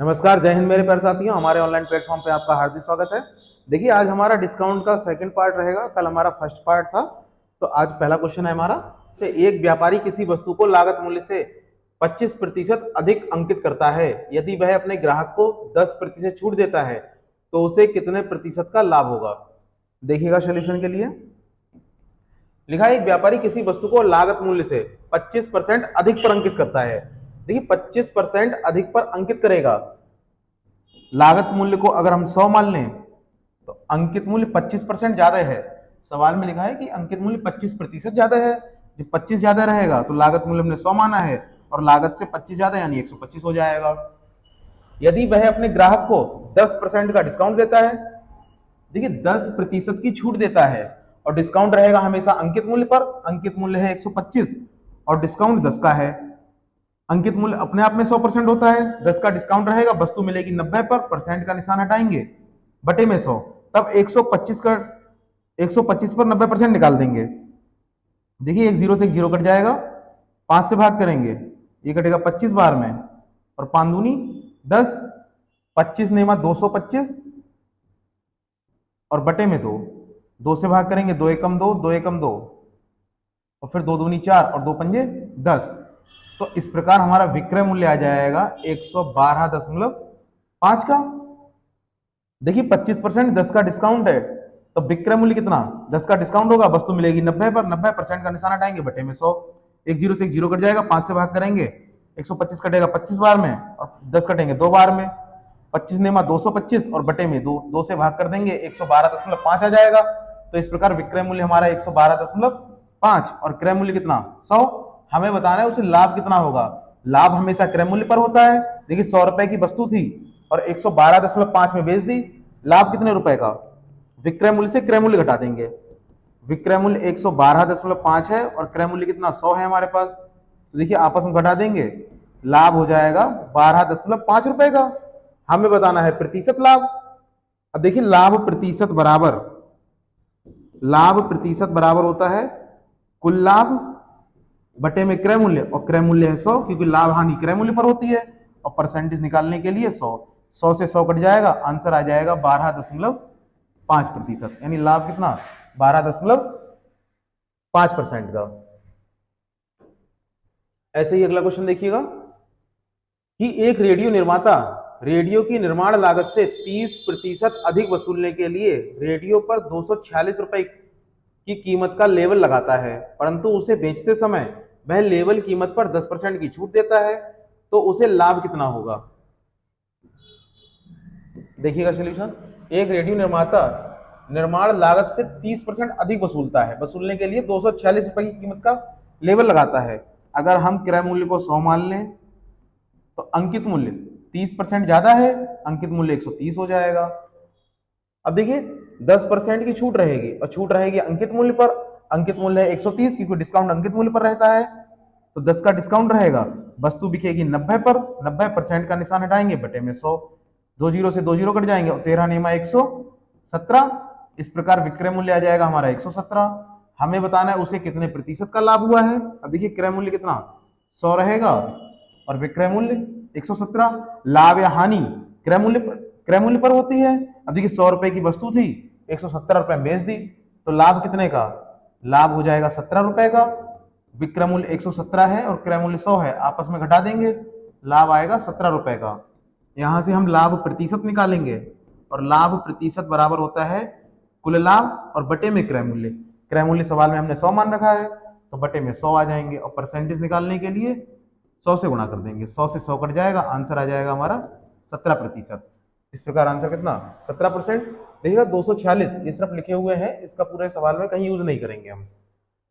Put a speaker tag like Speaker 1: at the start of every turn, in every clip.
Speaker 1: नमस्कार, जय हिंद मेरे प्यारे साथियों। हमारे ऑनलाइन प्लेटफॉर्म पे आपका हार्दिक स्वागत है। देखिए, आज हमारा डिस्काउंट का सेकंड पार्ट रहेगा। कल हमारा फर्स्ट पार्ट था, तो आज पहला क्वेश्चन है हमारा से एक व्यापारी किसी वस्तु को लागत मूल्य से 25% अधिक अंकित करता है। यदि वह अपने ग्राहक को 10% छूट देता है तो उसे कितने प्रतिशत का लाभ होगा। देखिएगा सोल्यूशन के लिए लिखा है, एक व्यापारी किसी वस्तु को लागत मूल्य से 25% अधिक पर अंकित करता है। देखिए 25% अधिक पर अंकित करेगा। लागत मूल्य को अगर हम 100 मान लें तो अंकित मूल्य 25% ज्यादा है। सवाल में लिखा है कि अंकित मूल्य 25% ज्यादा है। जब 25 ज्यादा रहेगा तो लागत मूल्य हमने 100 माना है और लागत से 25 ज्यादा यानी 125 हो जाएगा। यदि वह अपने ग्राहक को 10% का डिस्काउंट देता है, देखिए 10% की छूट देता है और डिस्काउंट रहेगा हमेशा अंकित मूल्य पर। अंकित मूल्य है 125 और डिस्काउंट 10 का है। अंकित मूल्य अपने आप में 100% होता है, 10 का डिस्काउंट रहेगा, वस्तु मिलेगी 90 पर, परसेंट का निशान हटाएंगे, बटे में 100, तब 125 पर 90% निकाल देंगे। देखिए एक जीरो से एक जीरो कट जाएगा, 5 से भाग करेंगे, ये कटेगा 25 बार में और 5 दूनी 10, 25 नेमा 225 और बटे में 2 से भाग करेंगे, 2 एकम 2, 2 एकम 2 और फिर 2 दूनी 4 और 2 पंजे 10। तो इस प्रकार हमारा विक्रय मूल्य आ जाएगा 112.5 का। देखिए 25% 10 का डिस्काउंट है, तो विक्रय मूल्य कितना, 10 का डिस्काउंट होगा, वस्तु मिलेगी 90 पर, 90% का निशान हटाएंगे, बटे में 100, एक जीरो से एक जीरो कट जाएगा, 5 से भाग करेंगे, 125 कटेगा 25 बार में और 10 कटेंगे 2 बार में, 25 नेमा 225 और बटे में 2 से भाग कर देंगे, 112.5 आ जाएगा। तो इस प्रकार विक्रय मूल्य हमारा 112.5 और क्रय मूल्य कितना 100। हमें बताना है उसे लाभ कितना होगा। लाभ हमेशा क्रय मूल्य पर होता है। देखिए 100 रुपए की वस्तु थी और 112.5 में बेच दी, लाभ कितने रुपए का, विक्रय मूल्य से क्रय मूल्य घटा देंगे। विक्रय मूल्य 112.5 है और क्रय मूल्य कितना 100 है हमारे पास, तो देखिए आपस में घटा देंगे, लाभ हो जाएगा 12.5 रुपए का। हमें बताना है प्रतिशत लाभ। अब देखिए लाभ प्रतिशत बराबर होता है कुल लाभ बटे में क्रय मूल्य, और क्रय मूल्य है 100 क्योंकि लाभ हानि क्रय मूल्य पर होती है, और परसेंटेज निकालने के लिए 100 से 100 कट जाएगा, आंसर आ जाएगा 12.5%, यानी लाभ कितना 12.5% का। ऐसे ही अगला क्वेश्चन देखिएगा कि एक रेडियो निर्माता रेडियो की निर्माण लागत से 30% अधिक वसूलने के लिए रेडियो पर 246 रुपए की कीमत का लेबल लगाता है, परंतु उसे बेचते समय वह लेबल कीमत पर 10% की छूट देता है, तो उसे लाभ कितना होगा। देखिएगा सॉल्यूशन, एक रेडियो निर्माता निर्माण लागत से 30% अधिक वसूलता है, वसूलने के लिए 246 रुपए की कीमत का लेबल लगाता है। अगर हम क्रय मूल्य को 100 मान लें तो अंकित मूल्य 30% ज्यादा है, अंकित मूल्य 130 हो जाएगा। अब देखिए 10% की छूट रहेगी और छूट रहेगी अंकित मूल्य पर। अंकित मूल्य है 130 क्योंकि डिस्काउंट अंकित मूल्य पर रहता है, तो 10 का डिस्काउंट रहेगा, वस्तु बिकेगी 90 पर, 90% का निशान हटाएंगे, बटे में 100, 2 जीरो से 2 जीरो कट जाएंगे और 13 नेमा 117। इस प्रकार विक्रय मूल्य आ जाएगा हमारा 117। हमें बताना है उसे कितने प्रतिशत का लाभ हुआ है। अब देखिए क्रय मूल्य कितना 100 रहेगा और विक्रय मूल्य 117। लाभ या हानि क्रय मूल्य पर होती है। अब देखिए 100 रुपए की वस्तु थी, 117 रुपए में बेच दी, तो लाभ कितने का, लाभ हो जाएगा 17 रुपए का। विक्रय मूल्य 117 है और क्रय मूल्य 100 है, आपस में घटा देंगे, लाभ आएगा 17 रुपए का। यहां से हम लाभ प्रतिशत निकालेंगे और लाभ प्रतिशत बराबर होता है कुल लाभ और बटे में क्रय मूल्य। क्रय मूल्य सवाल में हमने 100 मान रखा है, तो बटे में 100 आ जाएंगे और परसेंटेज निकालने के लिए 100 से गुणा कर देंगे, 100 से 100 कट जाएगा, आंसर आ जाएगा हमारा 17%। इस प्रकार आंसर कितना 17%। देखिएगा 246 ये सिर्फ लिखे हुए हैं, इसका पूरे सवाल में कहीं यूज नहीं करेंगे हम।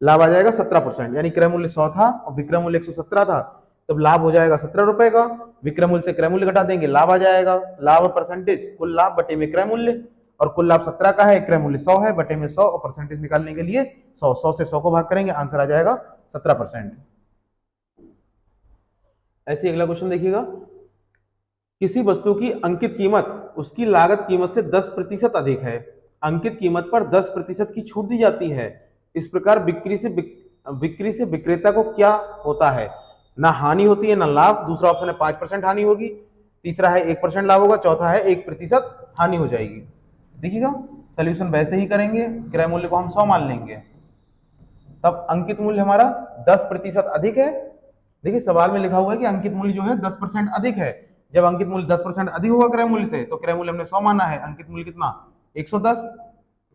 Speaker 1: लाभ आ जाएगा 17%, यानी क्रय मूल्य 100 था और विक्रय मूल्य 117 था, तब लाभ हो जाएगा 17 रुपए का। विक्रय मूल्य से क्रय मूल्य घटा देंगे, लाभ आ जाएगा। लाभ परसेंटेज कुल लाभ बटे में क्रय मूल्य, और कुल लाभ 17 का है, क्रय मूल्य 100 है, बटे में 100 और परसेंटेज निकालने के लिए 100 से 100 को भाग करेंगे, आंसर आ जाएगा 17%। ऐसे अगला क्वेश्चन देखिएगा, किसी वस्तु की अंकित कीमत उसकी लागत कीमत से 10% अधिक है, अंकित कीमत पर 10% की छूट दी जाती है। इस प्रकार बिक्री से विक्रेता को क्या होता है, ना हानि होती है ना लाभ। दूसरा ऑप्शन है 5% हानि होगी। तीसरा है 1% लाभ होगा, चौथा है 1% हानि हो जाएगी। देखिएगा सोल्यूशन वैसे ही करेंगे, क्रय मूल्य को हम 100 मान लेंगे, तब अंकित मूल्य हमारा 10% अधिक है। देखिए सवाल में लिखा हुआ है कि अंकित मूल्य जो है 10% अधिक है। जब अंकित मूल्य 10% अधिक होगा क्रय मूल्य से, तो क्रय मूल्य हमने 100 माना है, अंकित मूल्य कितना 110।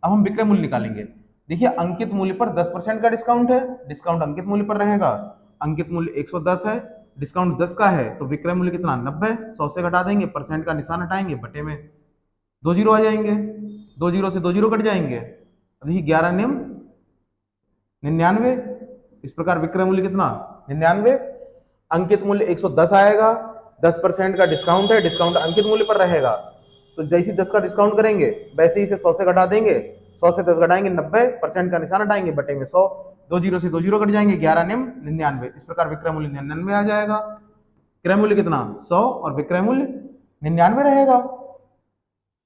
Speaker 1: अब हम विक्रय मूल्य निकालेंगे। देखिए अंकित मूल्य पर 10% का डिस्काउंट है, डिस्काउंट अंकित मूल्य पर रहेगा। अंकित मूल्य 110 है, डिस्काउंट 10 का है, तो विक्रय मूल्य कितना 90। 100 से घटा देंगे, परसेंट का निशान हटाएंगे, बटे में 2 जीरो आ जाएंगे, 2 जीरो से 2 जीरो कट जाएंगे। देखिए 11 नियम 99। इस प्रकार विक्रय मूल्य कितना 99, अंकित मूल्य 110 आएगा। 10% का डिस्काउंट है, डिस्काउंट अंकित मूल्य पर रहेगा, तो जैसे 10 का डिस्काउंट करेंगे वैसे ही इसे 100 से घटा देंगे, 100 से 10 घटाएंगे 90, परसेंट का निशान हटाएंगे, बटे में 100, 2 जीरो से 2 जीरो कट जाएंगे, 11 नियम 99। इस प्रकार विक्रय मूल्य 99 आ जाएगा। क्रय मूल्य कितना 100 और विक्रय मूल्य 99 रहेगा।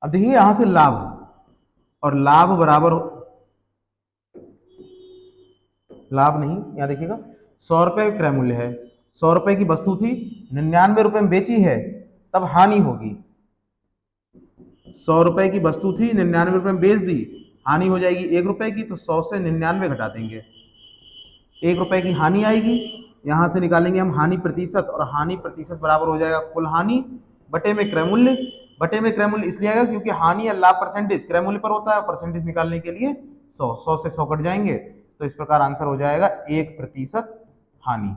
Speaker 1: अब देखिए यहां से लाभ, और लाभ बराबर, लाभ नहीं, यहां देखिएगा 100 रुपए विक्रय मूल्य है, 100 रुपए की वस्तु थी, 99 रुपए में बेची है, तब हानि होगी। 100 रुपए की वस्तु थी, 99 रुपए में बेच दी, हानि हो जाएगी 1 रुपए की, तो 100 से 99 घटा देंगे, 1 रुपए की हानि आएगी। यहां से निकालेंगे हम हानि प्रतिशत, और हानि प्रतिशत बराबर हो जाएगा कुल हानि बटे में क्रय मूल्य। बटे में क्रय मूल्य इसलिए आएगा क्योंकि हानि या लाभ परसेंटेज क्रय मूल्य पर होता है, परसेंटेज निकालने के लिए 100, 100 से 100 कट जाएंगे, तो इस प्रकार आंसर हो जाएगा 1% हानि।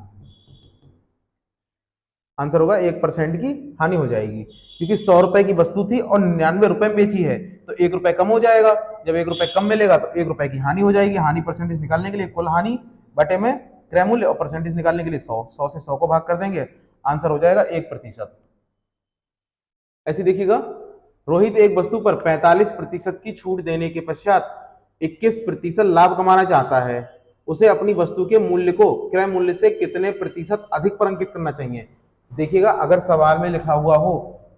Speaker 1: आंसर होगा 1% की हानि हो जाएगी, क्योंकि 100 रुपए की वस्तु थी और 99 रुपए में बेची है, तो 1 रुपए कम हो जाएगा। जब 1 रुपए कम मिलेगा तो 1 रुपए की हानि हो जाएगी। हानि परसेंटेज निकालने के लिए कुल हानि बटे में क्रय मूल्य, और परसेंटेज निकालने के लिए 100, 100 से 100 को भाग कर देंगे, आंसर हो जाएगा 1%। ऐसे देखिएगा, रोहित एक वस्तु पर 45% की छूट देने के पश्चात 21% लाभ कमाना चाहता है। उसे अपनी वस्तु के मूल्य को क्रय मूल्य से कितने प्रतिशत अधिक पर अंकित करना चाहिए। देखिएगा अगर सवाल में लिखा हुआ हो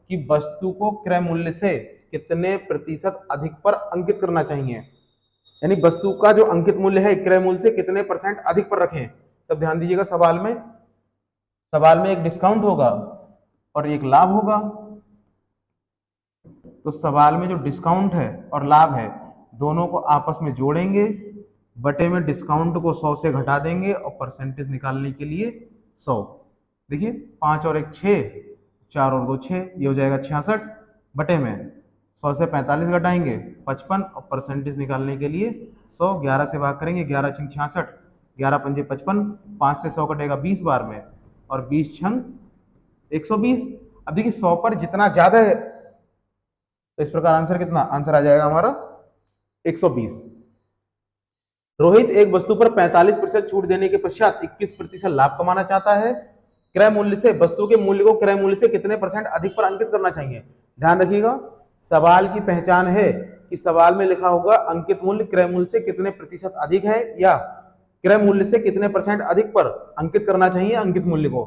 Speaker 1: कि वस्तु को क्रय मूल्य से कितने प्रतिशत अधिक पर अंकित करना चाहिए, यानी वस्तु का जो अंकित मूल्य है क्रय मूल्य से कितने % अधिक पर रखें, तब ध्यान दीजिएगा सवाल में एक डिस्काउंट होगा और एक लाभ होगा। तो सवाल में जो डिस्काउंट है और लाभ है दोनों को आपस में जोड़ेंगे, बटे में डिस्काउंट को 100 से घटा देंगे, और परसेंटेज निकालने के लिए 100। देखिए 5 और 1 6, 4 और 2 6, ये हो जाएगा 66, बटे में 100 से 45 घटाएंगे 55, और परसेंटेज निकालने के लिए 100, 11 से भाग करेंगे, 11 छंग 66, 11 पंजे 55, 5 से 100 कटेगा 20 बार में, और 20 छंग 120। अब देखिए 100 पर जितना ज्यादा है, तो इस प्रकार आंसर कितना, आंसर आ जाएगा हमारा 120। रोहित एक वस्तु पर 45% छूट देने के पश्चात 21% लाभ कमाना चाहता है। क्रय मूल्य से वस्तु के मूल्य को क्रय मूल्य से कितने % अधिक पर अंकित करना चाहिए। ध्यान रखिएगा सवाल की पहचान है कि सवाल में लिखा होगा अंकित मूल्य क्रय मूल्य से कितने प्रतिशत अधिक है, या क्रय मूल्य से कितने % अधिक पर अंकित करना चाहिए अंकित मूल्य को।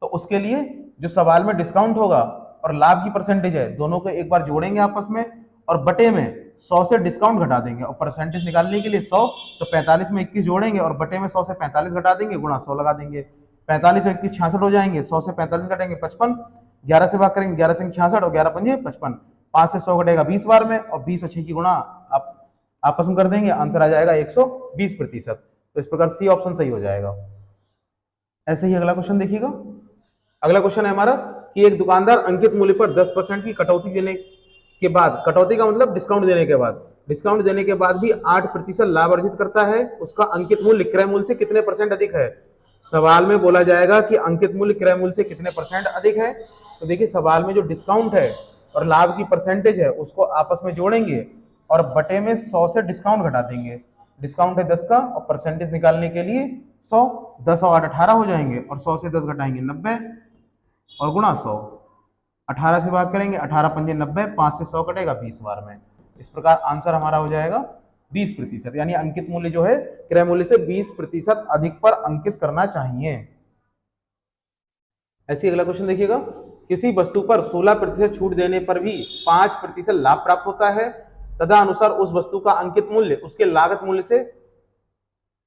Speaker 1: तो उसके लिए जो सवाल में डिस्काउंट होगा और लाभ की परसेंटेज है दोनों को एक बार जोड़ेंगे आपस में, और बटे में 100 से डिस्काउंट घटा देंगे, और परसेंटेज निकालने के लिए 100, तो 45 में 21 जोड़ेंगे और बटे में 100 से 45 घटा देंगे, गुणा 100 लगा देंगे, 45 और 21 66 हो जाएंगे, 100 से 45 घटाएंगे 55, 11 से भाग करेंगे, 11 से 66 और 11 पंजे 55, 5 से 100 घटेगा 20 बार में, और 20 और 6 की गुणा आप आपस में कर देंगे, आंसर आ जाएगा 120%। तो इस प्रकार सी ऑप्शन सही हो जाएगा। ऐसे ही अगला क्वेश्चन देखिएगा। अगला क्वेश्चन है हमारा कि एक दुकानदार अंकित मूल्य पर 10% की कटौती देने के बाद, कटौती का मतलब डिस्काउंट देने के बाद, डिस्काउंट देने के बाद भी 8% लाभ अर्जित करता है। उसका अंकित मूल्य क्रय मूल्य से कितने % अधिक है। सवाल में बोला जाएगा कि अंकित मूल्य क्रय मूल्य से कितने % अधिक है। तो देखिए सवाल में जो डिस्काउंट है और लाभ की परसेंटेज है उसको आपस में जोड़ेंगे, और बटे में 100 से डिस्काउंट घटा देंगे। डिस्काउंट है 10 का, और परसेंटेज निकालने के लिए 100, 10 और 8 18 हो जाएंगे, और 100 से 10 घटाएंगे 90, और गुणा 100, 18 से भाग करेंगे, 18 पंजे 90, 5 से 100 कटेगा 20 बार में। इस प्रकार आंसर हमारा हो जाएगा 20%, यानी अंकित मूल्य जो है क्रय मूल्य से 20% अधिक पर अंकित करना चाहिए। ऐसे अगला क्वेश्चन देखिएगा, किसी वस्तु पर 16% छूट देने पर भी 5% लाभ प्राप्त होता है, तथा अनुसार उस वस्तु का अंकित मूल्य उसके लागत मूल्य से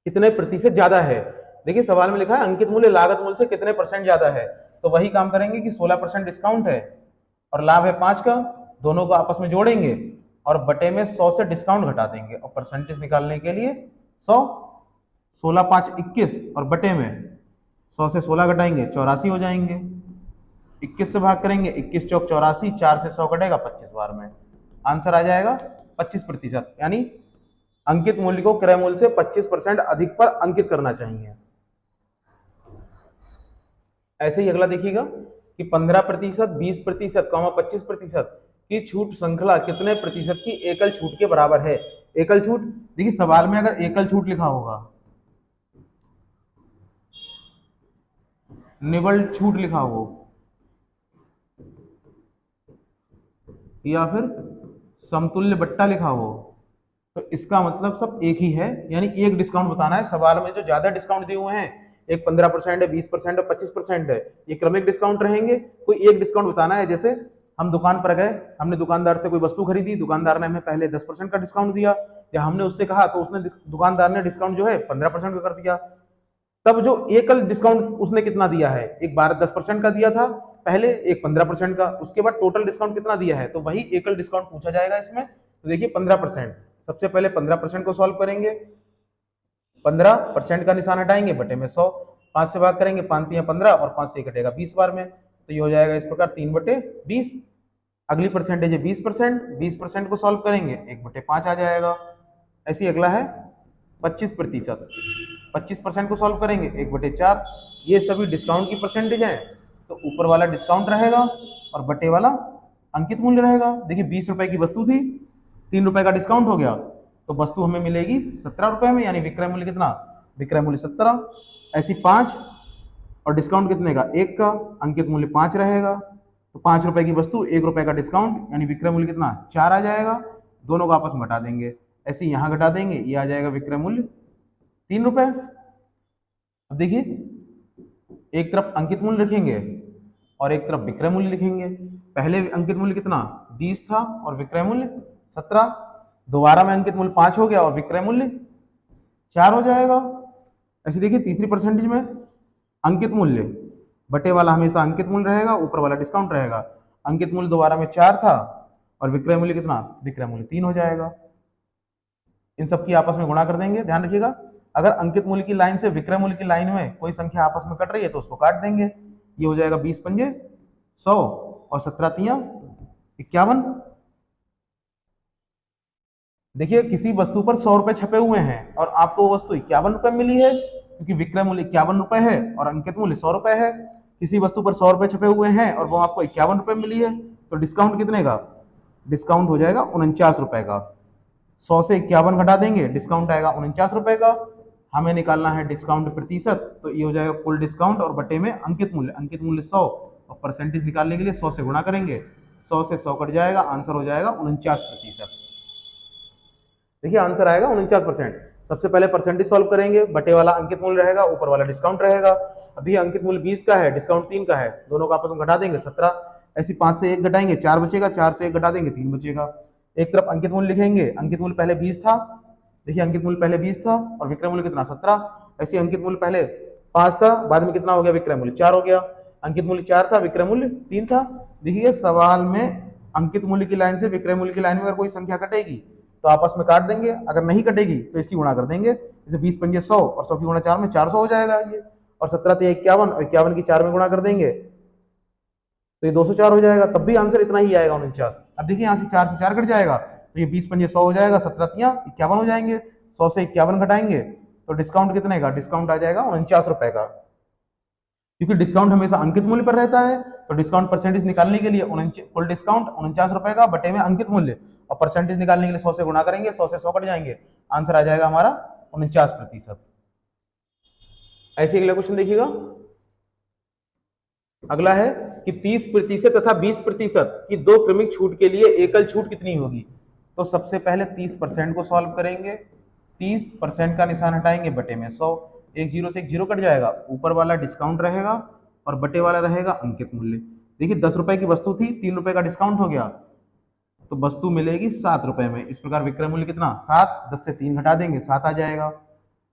Speaker 1: कितने प्रतिशत ज्यादा है। देखिए सवाल में लिखा है अंकित मूल्य लागत मूल्य से कितने % ज्यादा है, तो वही काम करेंगे कि 16% डिस्काउंट है, और लाभ है 5 का, दोनों को आपस में जोड़ेंगे और बटे में 100 से डिस्काउंट घटा देंगे और परसेंटेज निकालने के लिए 100, 16 5 21 और बटे में 100 से 16 घटाएंगे 84 हो जाएंगे। 21 से भाग करेंगे, 21 चौक 84, 4 से 100 कटेगा 25 बार में, आंसर आ जाएगा 25%। यानी अंकित मूल्य को क्रय मूल्य से 25% अधिक पर अंकित करना चाहिए। ऐसे ही अगला देखिएगा कि 15%, 20%, 25% की छूट श्रृंखला कितने प्रतिशत की एकल छूट के बराबर है। एकल छूट, देखिए सवाल में अगर एकल छूट लिखा होगा, निवल छूट लिखा हो या फिर समतुल्य बट्टा लिखा हो तो इसका मतलब सब एक ही है, यानी एक डिस्काउंट बताना है। सवाल में जो ज्यादा डिस्काउंट दिए हुए हैं, एक 15% है, 20% है, 25% है, ये क्रमिक डिस्काउंट रहेंगे। कोई एक डिस्काउंट बताना है। जैसे हम दुकान पर गए, हमने दुकानदार से कोई वस्तु खरीदी, दुकानदार ने हमें पहले 10% का डिस्काउंट दिया, या हमने उससे कहा तो उसने दुकानदार ने डिस्काउंट जो है 15% का कर दिया। तब जो एकल डिस्काउंट उसने कितना दिया है, एक बार 10% का दिया था पहले, एक 15% का, उसके बाद टोटल डिस्काउंट कितना दिया है, तो वही एकल डिस्काउंट पूछा जाएगा इसमें। तो देखिए 15%, सबसे पहले 15% को सॉल्व करेंगे, 15% का निशान हटाएंगे, बटे में 100, 5 से भाग करेंगे, 5 या 15 और 5 से कटेगा 20 बार में, तो ये हो जाएगा इस प्रकार 3/20। अगली परसेंटेज है 20%, 20% को सॉल्व करेंगे 1/5 आ जाएगा। ऐसे अगला है 25%, 25% को सॉल्व करेंगे 1/4। ये सभी डिस्काउंट की परसेंटेज है, तो ऊपर वाला डिस्काउंट रहेगा और बटे वाला अंकित मूल्य रहेगा। देखिए 20 रुपए की वस्तु थी, 3 रुपए का डिस्काउंट हो गया, तो वस्तु हमें मिलेगी 17 रुपए में, यानी विक्रय मूल्य कितना, विक्रय मूल्य 17। ऐसी 5 और डिस्काउंट कितने का, 1 का, अंकित मूल्य 5 रहेगा, तो 5 रुपए की वस्तु 1 रुपए का डिस्काउंट, यानी विक्रय मूल्य कितना, 4 आ जाएगा। दोनों को आपस में घटा देंगे, ऐसे यहाँ घटा देंगे, ये आ जाएगा विक्रय मूल्य 3 रुपए। अब देखिए एक तरफ अंकित मूल्य लिखेंगे और एक तरफ विक्रय मूल्य लिखेंगे। पहले अंकित मूल्य कितना 20 था और विक्रय मूल्य 17, दोबारा में अंकित मूल्य 5 हो गया और विक्रय मूल्य 4 हो जाएगा। ऐसे देखिए तीसरी परसेंटेज में अंकित मूल्य, बटे वाला हमेशा अंकित मूल्य रहेगा, ऊपर वाला डिस्काउंट रहेगा। अंकित मूल्य दोबारा में 4 था और विक्रय मूल्य कितना, विक्रय मूल्य 3 हो जाएगा। इन सब की आपस में गुणा कर देंगे। ध्यान रखिएगा, अगर अंकित मूल्य की लाइन से विक्रय मूल्य की लाइन में कोई संख्या आपस में कट रही है तो उसको काट देंगे। ये हो जाएगा 20 पंजे 100 और 17 तियां 51। देखिए किसी वस्तु पर 100 रुपए छपे हुए हैं और आपको वो वस्तु 51 रुपए मिली है, क्योंकि विक्रय मूल्य 51 रुपए है और अंकित मूल्य 100 रुपए है। किसी वस्तु पर 100 रुपए छपे हुए हैं और वो आपको 51 रुपए मिली है, तो डिस्काउंट कितने का, डिस्काउंट हो जाएगा 49 रुपए का। 100 से 51 घटा देंगे, डिस्काउंट आएगा 49 रुपए का। हमें निकालना है डिस्काउंट प्रतिशत, तो ये हो जाएगा कुल डिस्काउंट और बटे में अंकित मूल्य, अंकित मूल्य 100 और परसेंटेज निकालने के लिए 100 से गुणा करेंगे, 100 से 100 कट जाएगा, आंसर हो जाएगा 49%। देखिए आंसर आएगा 49%। सबसे पहले परसेंटेज सॉल्व करेंगे, बटे वाला अंकित मूल्य रहेगा, ऊपर वाला डिस्काउंट रहेगा। अभी अंकित मूल्य 20 का है, डिस्काउंट 3 का है, दोनों का आपस में घटा देंगे 17। ऐसी 5 से 1 घटाएंगे 4 बचेगा, 4 से 1 घटा देंगे 3 बचेगा। एक तरफ अंकित मूल्य लिखेंगे, अंकित मूल्य पहले 20 था, देखिए अंकित मूल्य पहले 20 था और विक्रय मूल्य कितना 17। ऐसे अंकित मूल्य पहले 5 था, बाद में कितना हो गया, विक्रय मूल्य 4 हो गया। अंकित मूल्य 4 था, विक्रय मूल्य 3 था। देखिए सवाल में अंकित मूल्य की लाइन से विक्रय मूल्य की लाइन में अगर कोई संख्या कटेगी तो आपस में काट देंगे, अगर नहीं कटेगी तो इसकी गुणा कर देंगे। जैसे 20 पंजे 100 और 100 की गुणा 4 में 400 हो जाएगा ये, और 17 ते 51 और 51 की 4 में गुणा कर देंगे तो ये 204 हो जाएगा, तब भी आंसर इतना ही आएगा 49। अब देखिए यहाँ से 4 से 4 कट जाएगा, तो ये 20 पंजे 100 हो जाएगा, 17 तियां 51 हो जाएंगे, 100 से 51 घटाएंगे तो डिस्काउंट कितने का, डिस्काउंट आ जाएगा 49 रुपए का। क्योंकि डिस्काउंट हमेशा अंकित मूल्य पर रहता है, तो डिस्काउंट परसेंटेज निकालने के लिए कुल डिस्काउंट 49 रुपए का बटे में अंकित मूल्य, और परसेंटेज निकालने के लिए 100 से गुणा करेंगे, 100 से 100 कट जाएंगे, आंसर आ जाएगा हमारा 49%। ऐसे अगला क्वेश्चन देखिएगा। अगला है कि 30% तथा 20% की दो क्रमिक छूट के लिए एकल छूट कितनी होगी। तो सबसे पहले 30% को सॉल्व करेंगे, 30% का निशान हटाएंगे, बटे में 100, एक जीरो से एक जीरो कट जाएगा, ऊपर वाला डिस्काउंट रहेगा और बटे वाला रहेगा अंकित मूल्य। देखिए 10 रुपए की वस्तु थी, 3 रुपए का डिस्काउंट हो गया, तो वस्तु मिलेगी 7 रुपए में। इस प्रकार विक्रय मूल्य कितना 7, 10 से 3 घटा देंगे 7 आ जाएगा।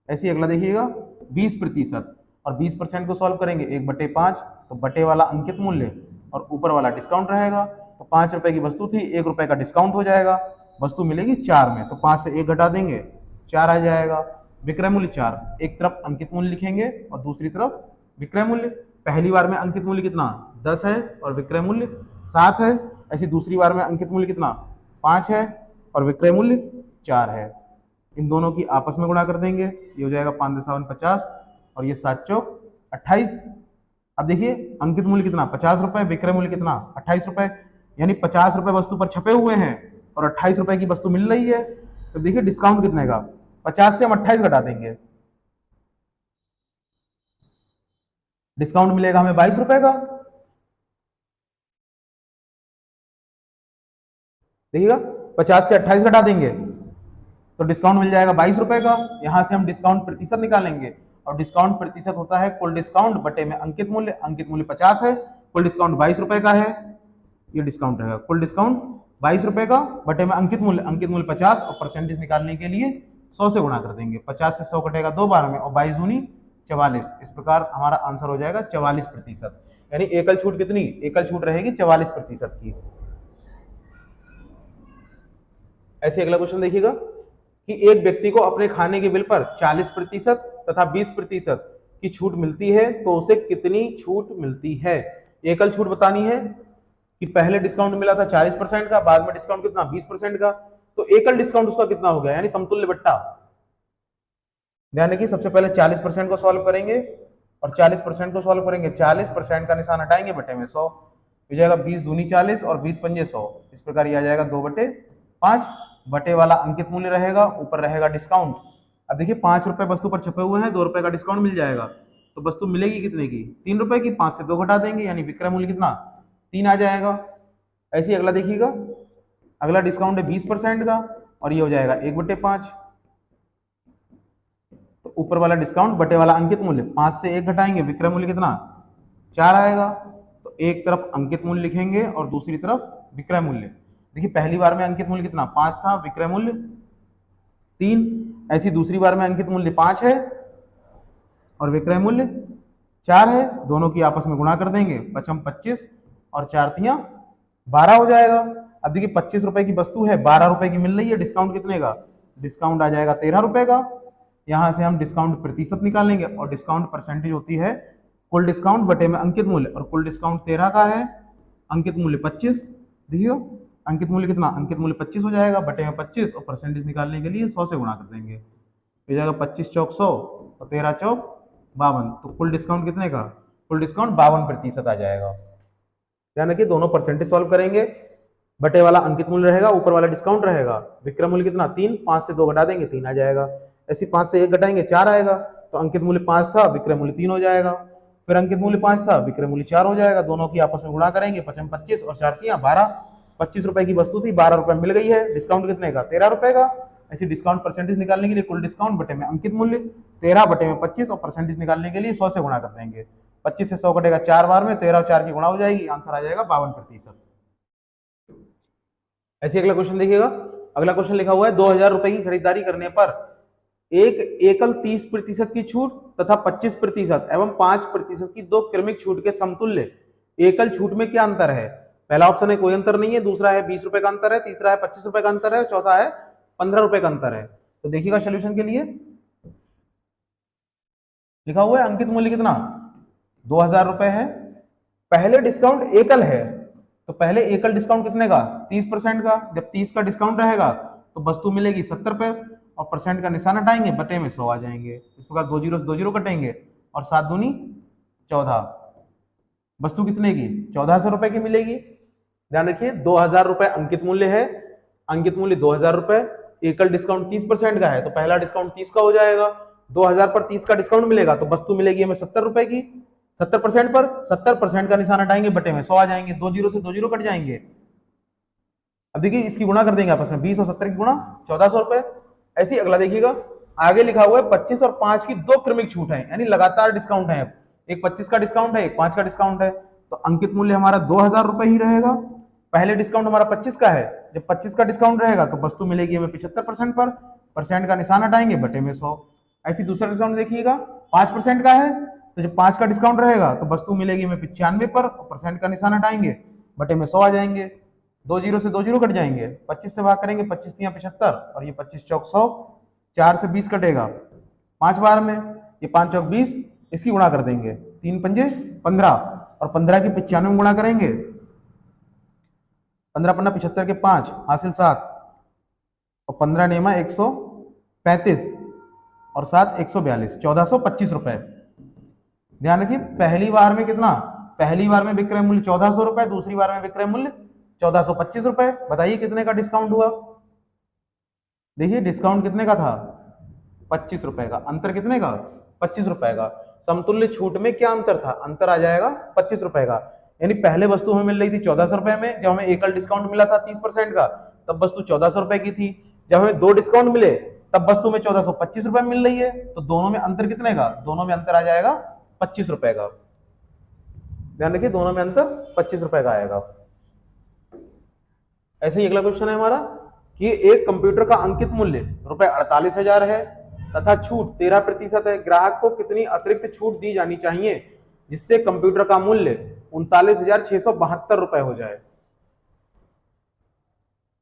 Speaker 1: ऐसे ही अगला देखिएगा 20% और 20% को सॉल्व करेंगे 1/5, तो बटे वाला अंकित मूल्य और ऊपर वाला डिस्काउंट रहेगा, ₹5 की वस्तु थी, ₹1 का डिस्काउंट हो जाएगा, वस्तु मिलेगी 4 में, तो 5 से 1 घटा देंगे, 4 आ जाएगा। विक्रय मूल्य 4, एक तरफ अंकित मूल्य लिखेंगे और दूसरी तरफ विक्रय मूल्य। पहली बार में अंकित मूल्य कितना 10 है और विक्रय मूल्य 7 है, ऐसी दूसरी बार में अंकित मूल्य कितना 5 है और विक्रय मूल्य 4 है। इन दोनों की आपस में गुणा कर देंगे, ये हो जाएगा 5 × 7 = 50 और ये 7 × 4 = 28। अब देखिए अंकित मूल्य कितना ₹50, विक्रय मूल्य कितना ₹28, यानी ₹50 वस्तु पर छपे हुए हैं और ₹28 की वस्तु मिल रही है। तो देखिए डिस्काउंट कितने का, 50 से हम 28 घटा देंगे, डिस्काउंट मिलेगा हमें ₹22 का। देखिएगा 50 से 28 घटा देंगे तो डिस्काउंट मिल जाएगा ₹22 का। यहां से हम डिस्काउंट प्रतिशत निकालेंगे और डिस्काउंट प्रतिशत होता है कुल डिस्काउंट बटे में अंकित मूल्य। अंकित मूल्य 50 है, कुल डिस्काउंट ₹22 का है, ये डिस्काउंट रहेगा। कुल डिस्काउंट ₹22 का बटे में अंकित मूल्य 50 और परसेंटेज निकालने के लिए 100 से गुणा कर देंगे। 50 से 100 कटेगा 2 बार में और 22 दूनी 44। इस प्रकार हमारा आंसर हो जाएगा 44%, यानी एकल छूट कितनी, एकल छूट रहेगी 44% की। ऐसे अगला क्वेश्चन देखिएगा कि एक व्यक्ति को अपने खाने के बिल पर 40% तथा 20% की छूट मिलती है तो उसे कितनी छूट मिलती है। एकल छूट बतानी है कि पहले डिस्काउंट मिला था 40% का, बाद में डिस्काउंट कितना 20% का, तो एकल डिस्काउंट उसका कितना हो गया, यानी समतुल्य बट्टा। ध्यान रखिए सबसे पहले 40% को सॉल्व करेंगे और 40% को सॉल्व करेंगे, 40% का निशान हटाएंगे बटे में 100 हो जाएगा, 20 दूनी 40 और 20 पंजे 100। इस प्रकार ये आ जाएगा 2/5। बटे वाला अंकित मूल्य रहेगा, ऊपर रहेगा डिस्काउंट। अब देखिए ₹5 वस्तु पर छपे हुए हैं, ₹2 का डिस्काउंट मिल जाएगा, तो वस्तु मिलेगी कितने की, ₹3 की। 5 से 2 घटा देंगे यानी विक्रय मूल्य कितना 3 आ जाएगा। ऐसे ही अगला देखिएगा, अगला डिस्काउंट है 20% का और ये हो जाएगा 1/5। तो ऊपर वाला डिस्काउंट बटे वाला अंकित मूल्य, 5 से 1 घटाएंगे, विक्रय मूल्य कितना 4 आएगा। तो एक तरफ अंकित मूल्य लिखेंगे और दूसरी तरफ विक्रय मूल्य। देखिए पहली बार में अंकित मूल्य कितना 5 था, विक्रय मूल्य 3। ऐसी दूसरी बार में अंकित मूल्य 5 है और विक्रय मूल्य 4 है, दोनों की आपस में गुणा कर देंगे, 5 × 25 और 4 × 3 = 12 हो जाएगा। अब देखिए ₹25 की वस्तु है, ₹12 की मिल रही है, डिस्काउंट कितने का, डिस्काउंट आ जाएगा ₹13 का। यहां से हम डिस्काउंट प्रतिशत निकालेंगे और डिस्काउंट परसेंटेज होती है कुल डिस्काउंट बटे में अंकित मूल्य, और कुल डिस्काउंट 13 का है, अंकित मूल्य 25। देखिए अंकित मूल्य कितना, अंकित मूल्य 25 हो जाएगा बटे में 25 और परसेंटेज निकालने के लिए 100 से गुणा कर देंगे, हो जाएगा 25 चौक 100 और 13 चौक 52। तो कुल डिस्काउंट कितने का, कुल डिस्काउंट 52% आ जाएगा। ध्यान रखिए दोनों परसेंटेज सॉल्व करेंगे, बटे वाला अंकित मूल्य रहेगा, ऊपर वाला डिस्काउंट रहेगा। विक्रय मूल्य कितना 3, 5 से 2 घटा देंगे 3 आ जाएगा। ऐसे 5 से 1 घटाएंगे 4 आएगा, तो अंकित मूल्य 5 था, विक्रय मूल्य 3 हो जाएगा। फिर अंकित मूल्य 5 था, विक्रय मूल्य 4 हो जाएगा, दोनों की आपस में गुणा करेंगे, 5 × 25 और 4 × 3 = 12। ₹25 की वस्तु थी, ₹12 मिल गई है, डिस्काउंट कितने का ₹13 का। ऐसे डिस्काउंट परसेंटेज निकालने के लिए कुल डिस्काउंट बटे में अंकित मूल्य 13 बटे में 25 और परसेंटेज निकालने के लिए 100 से गुणा कर देंगे। 25 से 100 कटेगा 4 बार में, 13 और 4 की गुणा हो जाएगी, आंसर आ जाएगा 52%। ऐसे अगला क्वेश्चन देखिएगा, अगला क्वेश्चन लिखा हुआ है ₹2000 की खरीदारी करने पर एक एकल 30% की छूट तथा 25% एवं 5% की 2 क्रमिक छूट के समतुल्य एकल छूट में क्या अंतर है। पहला ऑप्शन है कोई अंतर नहीं है, दूसरा है ₹20 का अंतर है, तीसरा है ₹25 का अंतर है, चौथा है ₹15 का अंतर है। तो देखिएगा सोल्यूशन के लिए लिखा हुआ है अंकित मूल्य कितना ₹2000 है, पहले डिस्काउंट एकल है, तो पहले एकल डिस्काउंट कितने का 30% का। जब 30 का डिस्काउंट रहेगा तो वस्तु मिलेगी 70 पे और परसेंट का निशान हटाएंगे, बटे में 100 आ जाएंगे। इस प्रकार 2 जीरो से 2 जीरो कटेंगे और 7 दूनी 14। वस्तु कितने की ₹1400 की मिलेगी। ध्यान रखिए ₹2000 अंकित मूल्य है, अंकित मूल्य ₹2000, एकल डिस्काउंट 30% का है, तो पहला डिस्काउंट 30 का हो जाएगा। 2000 पर 30 का डिस्काउंट मिलेगा तो वस्तु मिलेगी हमें ₹70 की। 70% पर 70% का निशान हटाएंगे, बटे में 100 आ जाएंगे, 2 जीरो से 2 जीरो कट जाएंगे। अब देखिए इसकी गुणा कर देंगे आपस में, 20 और 70 की गुणा ₹1400। ऐसे ही अगला देखिएगा, आगे लिखा हुआ है 25 और 5 की 2 क्रमिक छूट है, यानी लगातार डिस्काउंट है। एक 25 का डिस्काउंट है, एक 5 का डिस्काउंट है, तो अंकित मूल्य हमारा ₹2000 ही रहेगा। पहले डिस्काउंट हमारा 25 का है, जब 25 का डिस्काउंट रहेगा तो वस्तु मिलेगी हमें 75% पर, परसेंट का निशान हटाएंगे, बटे में 100। ऐसी दूसरा डिस्काउंट देखिएगा 5% का है, तो जब 5 का डिस्काउंट रहेगा तो वस्तु मिलेगी हमें 95 पर, परसेंट का निशान हटाएंगे, बटे में 100 आ जाएंगे। दो जीरो से दो जीरो कट जाएंगे, 25 से भाग करेंगे, 25 तियां 75 और ये 25 चौक 100, 4 से 20 कटेगा 5 बार में, ये 5 चौक 20, इसकी गुणा कर देंगे, 3 पंजे 15 और 15 की 95 में गुणा करेंगे, 15 पन्ना 75 के 5 हासिल 7 और 15 नेमा 135 और 7 142, 1425 रुपए। ध्यान रखिए पहली बार में कितना, पहली बार में विक्रय मूल्य 1400 रुपए, दूसरी बार में विक्रय मूल्य 1425 रुपए। बताइए कितने का डिस्काउंट हुआ। देखिए डिस्काउंट कितने का था, 25 रुपए का। अंतर कितने का, 25 रुपए का। समतुल्य छूट में क्या अंतर था, अंतर आ जाएगा 25 रुपए का। यानी पहले वस्तु हमें मिल रही थी 1400 रुपए में, जब हमें एकल डिस्काउंट मिला था 30% का, तब वस्तु 1400 रुपए की थी। जब हमें 2 डिस्काउंट मिले तब वस्तु में 1425 रुपए मिल रही है, तो दोनों में अंतर कितने का, दोनों में अंतर आ जाएगा 25 रुपए का। ध्यान रखिए दोनों में अंतर 25 रुपए का आएगा। ऐसे ही अगला क्वेश्चन है हमारा कि एक कंप्यूटर का अंकित मूल्य रुपए 48,000 है तथा छूट 13% है। ग्राहक को कितनी अतिरिक्त छूट दी जानी चाहिए जिससे कंप्यूटर का मूल्य 39,672 रुपए हो जाए।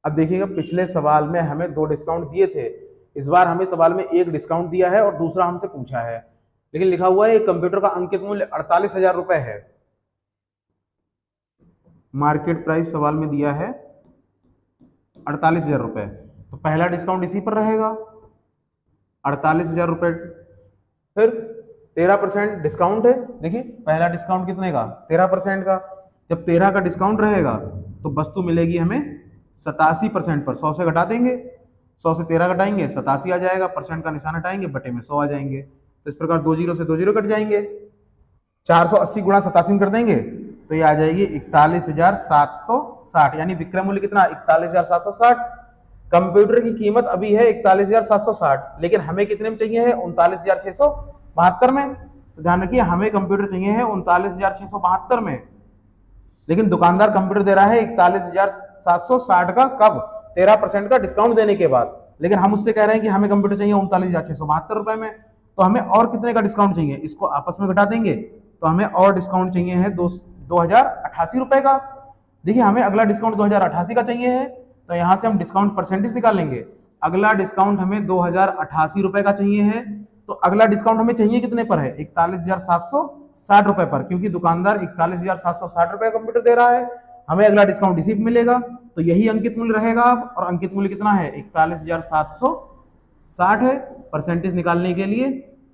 Speaker 1: अब देखिएगा पिछले सवाल में हमें 2 डिस्काउंट दिए थे, इस बार हमें सवाल में 1 डिस्काउंट दिया है और दूसरा हमसे पूछा है, लेकिन लिखा हुआ है एक कंप्यूटर का अंकित मूल्य 48,000 रुपए है। मार्केट प्राइस सवाल में दिया है 48,000 रुपए, तो पहला डिस्काउंट इसी पर रहेगा 48,000 रुपए। फिर 13% डिस्काउंट है। देखिए पहला डिस्काउंट कितने का, 13% का। जब 13 का डिस्काउंट रहेगा तो वस्तु मिलेगी हमें 87% पर। 100 से घटा देंगे, 100 से 13 घटाएंगे 87 आ जाएगा, परसेंट का निशान हटाएंगे, बटे में 100 आ जाएंगे। तो इस प्रकार 2 जीरो से 2 जीरो कट जाएंगे, 480 गुणा 87 में कर देंगे तो ये आ जाएगी 41,760, यानी विक्रय मूल्य कितना, 41,760। कंप्यूटर की कीमत अभी है 41,760, लेकिन हमें कितने में चाहिए है, 39,672 में। तो ध्यान रखिए हमें कंप्यूटर चाहिए है 39,672 में, लेकिन दुकानदार कंप्यूटर दे रहा है 41,760 का। कब, 13% का डिस्काउंट देने के बाद। लेकिन हम उससे कह रहे हैं कि हमें कंप्यूटर चाहिए 39,672 रुपए में, तो हमें और कितने का डिस्काउंट चाहिए, इसको आपस में घटा देंगे तो हमें और डिस्काउंट चाहिए है 2,088 रुपए का। देखिए हमें अगला डिस्काउंट 2,088 का चाहिए है, तो यहां से हम डिस्काउंट परसेंटेज निकालेंगे। अगला डिस्काउंट हमें 2,088 रुपए का चाहिए है, तो अगला डिस्काउंट हमें चाहिए कितने पर है, 41,760 रुपए पर, क्योंकि दुकानदार 41,760 रुपए कंप्यूटर दे रहा है। हमें अगला डिस्काउंट इसी पर मिलेगा, तो यही अंकित मूल्य रहेगा अब। और अंकित मूल्य कितना है, 41,760 है। परसेंटेज निकालने के लिए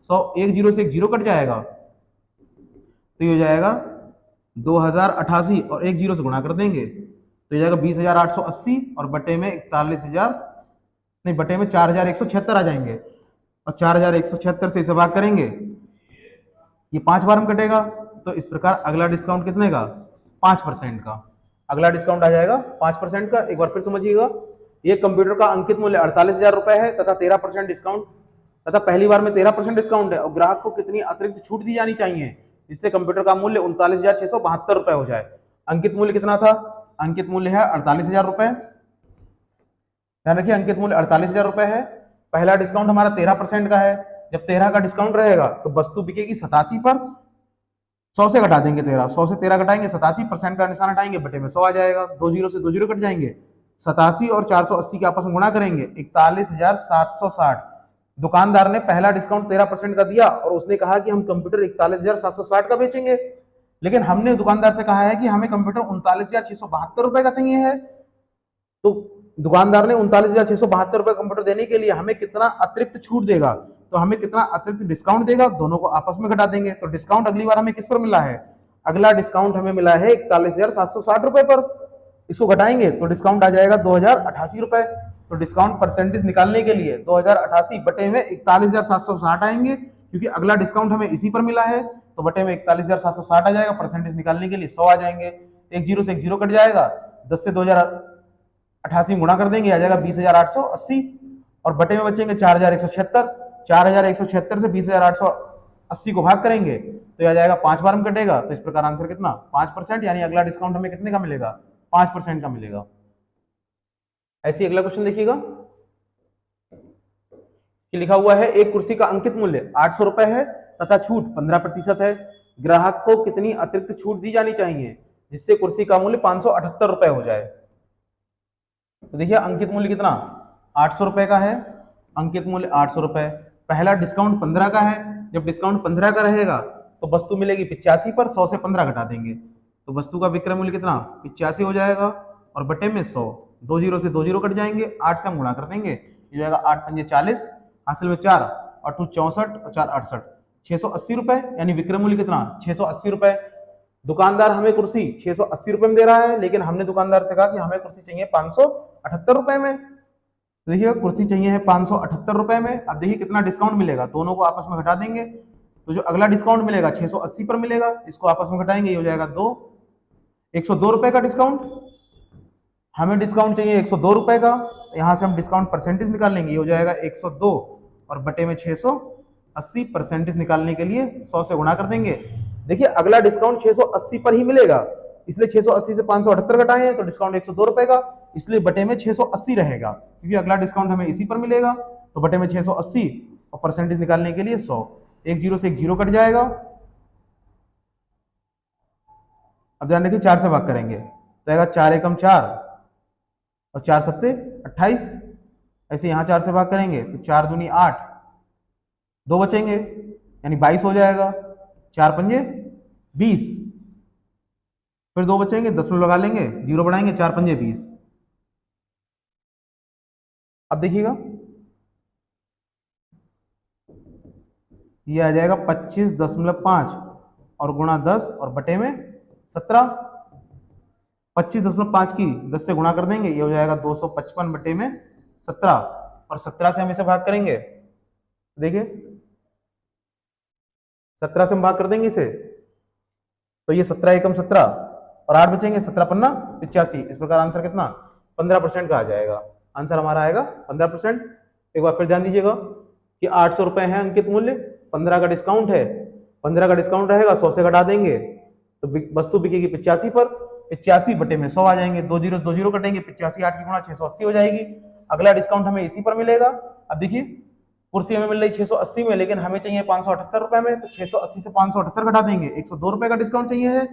Speaker 1: 100, 1 जीरो से 1 जीरो कट जाएगा, तो ये हो जाएगा 2,088 और 1 जीरो से गुणा कर देंगे तो ये जाएगा 20,880 और बटे में 41,000 नहीं, बटे में 4,176 आ जाएंगे, और 4,176 से इसे भाग करेंगे, ये 5 बार में कटेगा। तो इस प्रकार अगला डिस्काउंट कितने का, 5% का। अगला डिस्काउंट आ जाएगा 5% का। एक बार फिर समझिएगा, ये कंप्यूटर का अंकित मूल्य 48,000 रुपए है तथा 13% डिस्काउंट, तथा पहली बार में 13% डिस्काउंट है, और ग्राहक को कितनी अतिरिक्त छूट दी जानी चाहिए जिससे कंप्यूटर का मूल्य 39,672 रुपए हो जाए। अंकित मूल्य कितना था, अंकित मूल्य है 48,000 रुपए। ध्यान रखिए अंकित मूल्य 48,000 रुपए है। पहला डिस्काउंट हमारा 13% का है। जब 13 का डिस्काउंट रहेगा तो वस्तु बिकेगी 87 पर, 100 से घटा देंगे 13, 100 से 13 घटाएंगे 87%, का निशान हटाएंगे, बटे में 100 आ जाएगा। 2 जीरो से 2 जीरो कट जाएंगे, 87 और 480 के आपस में गुणा करेंगे, 41,760। दुकानदार ने पहला डिस्काउंट 13% का दिया और उसने कहा कि हम कंप्यूटर 41,760 का बेचेंगे, लेकिन हमने दुकानदार से कहा है कि हमें कंप्यूटर 39,672 रुपए का चाहिए है। तो दुकानदार ने 39,672 रुपए कंप्यूटर देने के लिए हमें कितना अतिरिक्त छूट देगा, तो हमें कितना अतिरिक्त डिस्काउंट देगा, दोनों को आपस में घटा देंगे। तो डिस्काउंट अगली बार हमें किस पर मिला है, अगला डिस्काउंट हमें मिला है 41,760 रुपए पर। इसको घटाएंगे तो डिस्काउंट आ जाएगा 2,088 रुपए। तो डिस्काउंट परसेंटेज निकालने के लिए 2,088 बटे में 41,760 आएंगे, क्योंकि अगला डिस्काउंट हमें इसी पर मिला है, तो बटे में 41,760 आ जाएगा। परसेंटेज निकालने के लिए 100 आ जाएंगे, 1 जीरो से 1 जीरो कट जाएगा, 10 से 2,088 गुणा कर देंगे, आ जाएगा 20,880 और बटे में बचेंगे 4,176। 4,176 से 20,880 को भाग करेंगे तो आ जाएगा 5 बार में कटेगा। तो इस प्रकार आंसर कितना, 5%, यानी अगला डिस्काउंट हमें कितने का मिलेगा, 5% का मिलेगा। ऐसी अगला क्वेश्चन देखिएगा कि लिखा हुआ है एक कुर्सी का अंकित मूल्य 800 रुपए है तथा छूट 15% है। ग्राहक को कितनी अतिरिक्त छूट दी जानी चाहिए जिससे कुर्सी का मूल्य 578 रुपए हो जाए। तो देखिए अंकित मूल्य कितना 800 रुपए का है, अंकित मूल्य 800 रुपए। पहला डिस्काउंट 15 का है, जब डिस्काउंट 15 का रहेगा तो वस्तु मिलेगी 85 पर, 100 से 15 घटा देंगे तो वस्तु का विक्रय मूल्य कितना 85 हो जाएगा, और बटे में 100, 2 जीरो से 2 जीरो कट जाएंगे, 8 से हम गुणा कर देंगे, ये जाएगा 8 पंजे 40, हासिल में 4 और 2 64 और 4 68, 680 रुपए, यानी विक्रय मूल्य कितना 680 रुपए। दुकानदार हमें कुर्सी 680 रुपए में दे रहा है, लेकिन हमने दुकानदार से कहा कि हमें कुर्सी चाहिए 578 रुपए में। तो देखिए कुर्सी चाहिए है 578 रुपए में। अब देखिए कितना डिस्काउंट मिलेगा, दोनों को आपस में घटा देंगे, तो जो अगला डिस्काउंट मिलेगा 680 पर मिलेगा, इसको आपस में घटाएंगे, ये हो जाएगा 2, 102 रुपए का डिस्काउंट। हमें डिस्काउंट चाहिए 102 रुपए का, यहां से हम डिस्काउंट परसेंटेज निकाल लेंगे, ये हो जाएगा 102 और बटे में 680, परसेंटेज निकालने के लिए 100 से गुणा कर देंगे। देखिए अगला डिस्काउंट 680 पर ही मिलेगा, इसलिए 680 से 578 घटाए हैं तो डिस्काउंट 102 रुपए का, इसलिए बटे में 680 रहेगा, क्योंकि अगला डिस्काउंट हमें इसी पर मिलेगा, तो बटे में 680 और परसेंटेज निकालने के लिए 100, एक जीरो से एक जीरो कट जाएगा। अब ध्यान रखिए 4 से भाग करेंगे तो आएगा 4 एकम 4 और 4 सत्ते 28, ऐसे यहां 4 से भाग करेंगे तो 4 दूनी 8, 2 बचेंगे यानी 22 हो जाएगा, 4 पंजे 20, फिर 2 बचेंगे, 10 में लगा लेंगे, जीरो बढ़ाएंगे, 4 पंजे 20। अब देखिएगा ये आ जाएगा 25.5 और गुणा 10 और बटे में 17, 25.5 की 10 से गुणा कर देंगे, ये हो जाएगा 255 बटे में 17, और 17 से हम इसे भाग करेंगे, देखिए 17 से हम भाग कर देंगे इसे, तो ये 17 एकम 17 और 8 बचेंगे, 17 पन्ना 85। इस प्रकार आंसर कितना 15% का आ जाएगा, आंसर हमारा आएगा 15%। एक बार फिर ध्यान दीजिएगा कि 800 रुपए है अंकित मूल्य, 15 का डिस्काउंट है, 15 का डिस्काउंट रहेगा, 100 से घटा देंगे तो वस्तु बिकेगी 85 पर, 85 बटे में 100 आ जाएंगे, 2 जीरो से 2 जीरो कटेंगे, 85 8 की गुणा 680 हो जाएगी। अगला डिस्काउंट हमें इसी पर मिलेगा। अब देखिए कुर्सी हमें मिल रही 680 में, लेकिन हमें चाहिए 578 रुपए में, तो 680 से 578 घटा देंगे, 102 रुपए का डिस्काउंट चाहिए है।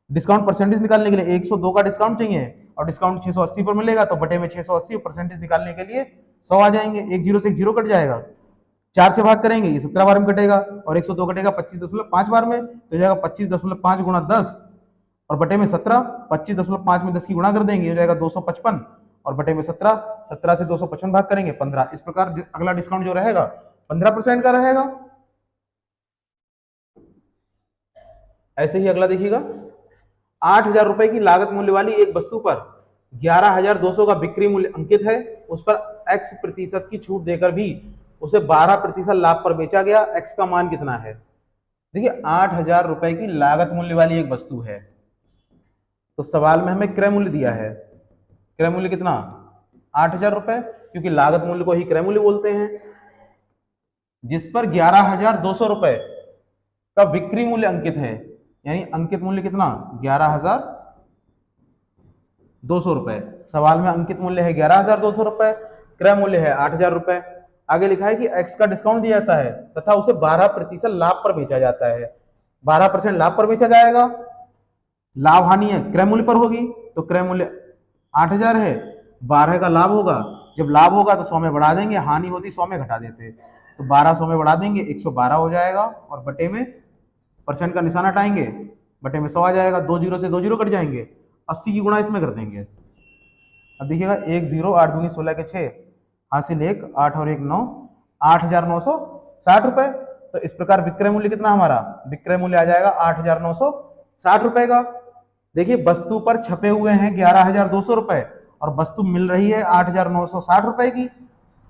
Speaker 1: डिस्काउंट परसेंटेज निकालने के लिए 102 का डिस्काउंट चाहिए और डिस्काउंट 680 पर मिलेगा, तो बटे में 680 परसेंटेज निकालने के लिए 100 आ जाएंगे, एक जीरो से एक जीरो कट जाएगा, 4 से भाग करेंगे, ये 17 बार में कटेगा और 102 कटेगा 25.5 बार में, तो जाएगा 25.5 गुणा 10 और बटे में 17, 25.5 में 10 की गुणा कर देंगे, हो जाएगा 255 और बटे में 17, 17 से 255 भाग करेंगे 15। इस प्रकार अगला डिस्काउंट जो रहेगा 15% का रहेगा। ऐसे ही अगला देखिएगा 8,000 रुपए की लागत मूल्य वाली एक वस्तु पर 11,200 का बिक्री मूल्य अंकित है, उस पर x% की छूट देकर भी उसे 12% लाभ पर बेचा गया, x का मान कितना है। देखिए 8,000 रुपए की लागत मूल्य वाली एक वस्तु है, तो सवाल में हमें क्रय मूल्य दिया है, क्रय मूल्य कितना 8,000 रुपए, क्योंकि लागत मूल्य को ही क्रय मूल्य बोलते हैं, जिस पर 11,200 रुपए का बिक्री मूल्य अंकित है, यानी अंकित मूल्य कितना 11,200 रुपए। सवाल में अंकित मूल्य है 11,200 रुपए, क्रय मूल्य है 8,000 रुपए। आगे लिखा है कि x का डिस्काउंट दिया जाता है तथा उसे 12% लाभ पर बेचा जाता है, 12% लाभ पर बेचा जाएगा, लाभ हानि है क्रय मूल्य पर होगी, तो क्रय मूल्य 8,000 है, 12 का लाभ होगा, जब लाभ होगा तो 100 में बढ़ा देंगे, हानि होती 100 में घटा देते, तो 12 100 में बढ़ा देंगे 112 हो जाएगा और बटे में परसेंट का निशान हटाएंगे, बटे में 100 आ जाएगा, 2 जीरो से 2 जीरो कट जाएंगे, 80 की गुणा इसमें कर देंगे। अब देखिएगा 1 0 8 दूनी 16 के 6, हासिल 1 8 और 1 9, 8,960 रुपए। तो इस प्रकार विक्रय मूल्य कितना हमारा, विक्रय मूल्य आ जाएगा 8,960 रुपए का। देखिए वस्तु पर छपे हुए हैं 11,200 रुपए और वस्तु मिल रही है 8,960 रुपए की,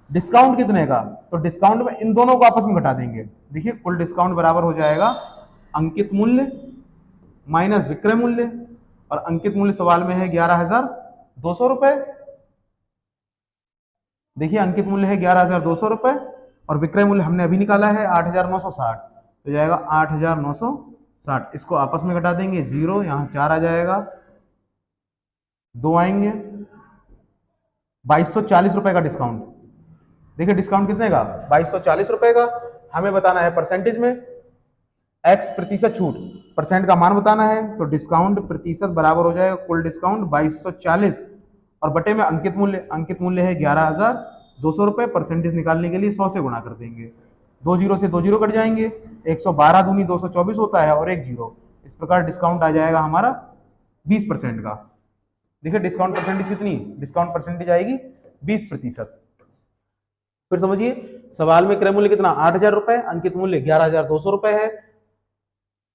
Speaker 1: डिस्काउंट कितने का, तो डिस्काउंट में इन दोनों को आपस में घटा देंगे। देखिए कुल डिस्काउंट बराबर हो जाएगा अंकित मूल्य माइनस विक्रय मूल्य, और अंकित मूल्य सवाल में है 11,200 रुपए। देखिए अंकित मूल्य है 11,200 रुपए और विक्रय मूल्य हमने अभी निकाला है 8,960, तो जाएगा 8,960, इसको आपस में घटा देंगे, 0 यहाँ 4 आ जाएगा, 2 आएंगे, 2240 रुपए का डिस्काउंट। देखिए डिस्काउंट कितने का 2240 रुपए का, हमें बताना है परसेंटेज में x% छूट, परसेंट का मान बताना है, तो डिस्काउंट प्रतिशत बराबर हो जाएगा कुल डिस्काउंट 2240 और बटे में अंकित मूल्य है 11,200 रुपए। परसेंटेज निकालने के लिए 100 से गुणा कर देंगे, 2 जीरो से 2 जीरो कट जाएंगे, 112 दूनी 224 होता है और 1 जीरो। इस प्रकार डिस्काउंट आ जाएगा हमारा 20% का। देखिए डिस्काउंट परसेंटेज कितनी, डिस्काउंट परसेंटेज आएगी 20%। फिर समझिए सवाल में क्रय मूल्य कितना 8,000 रुपए, अंकित मूल्य 11,200 रुपए है।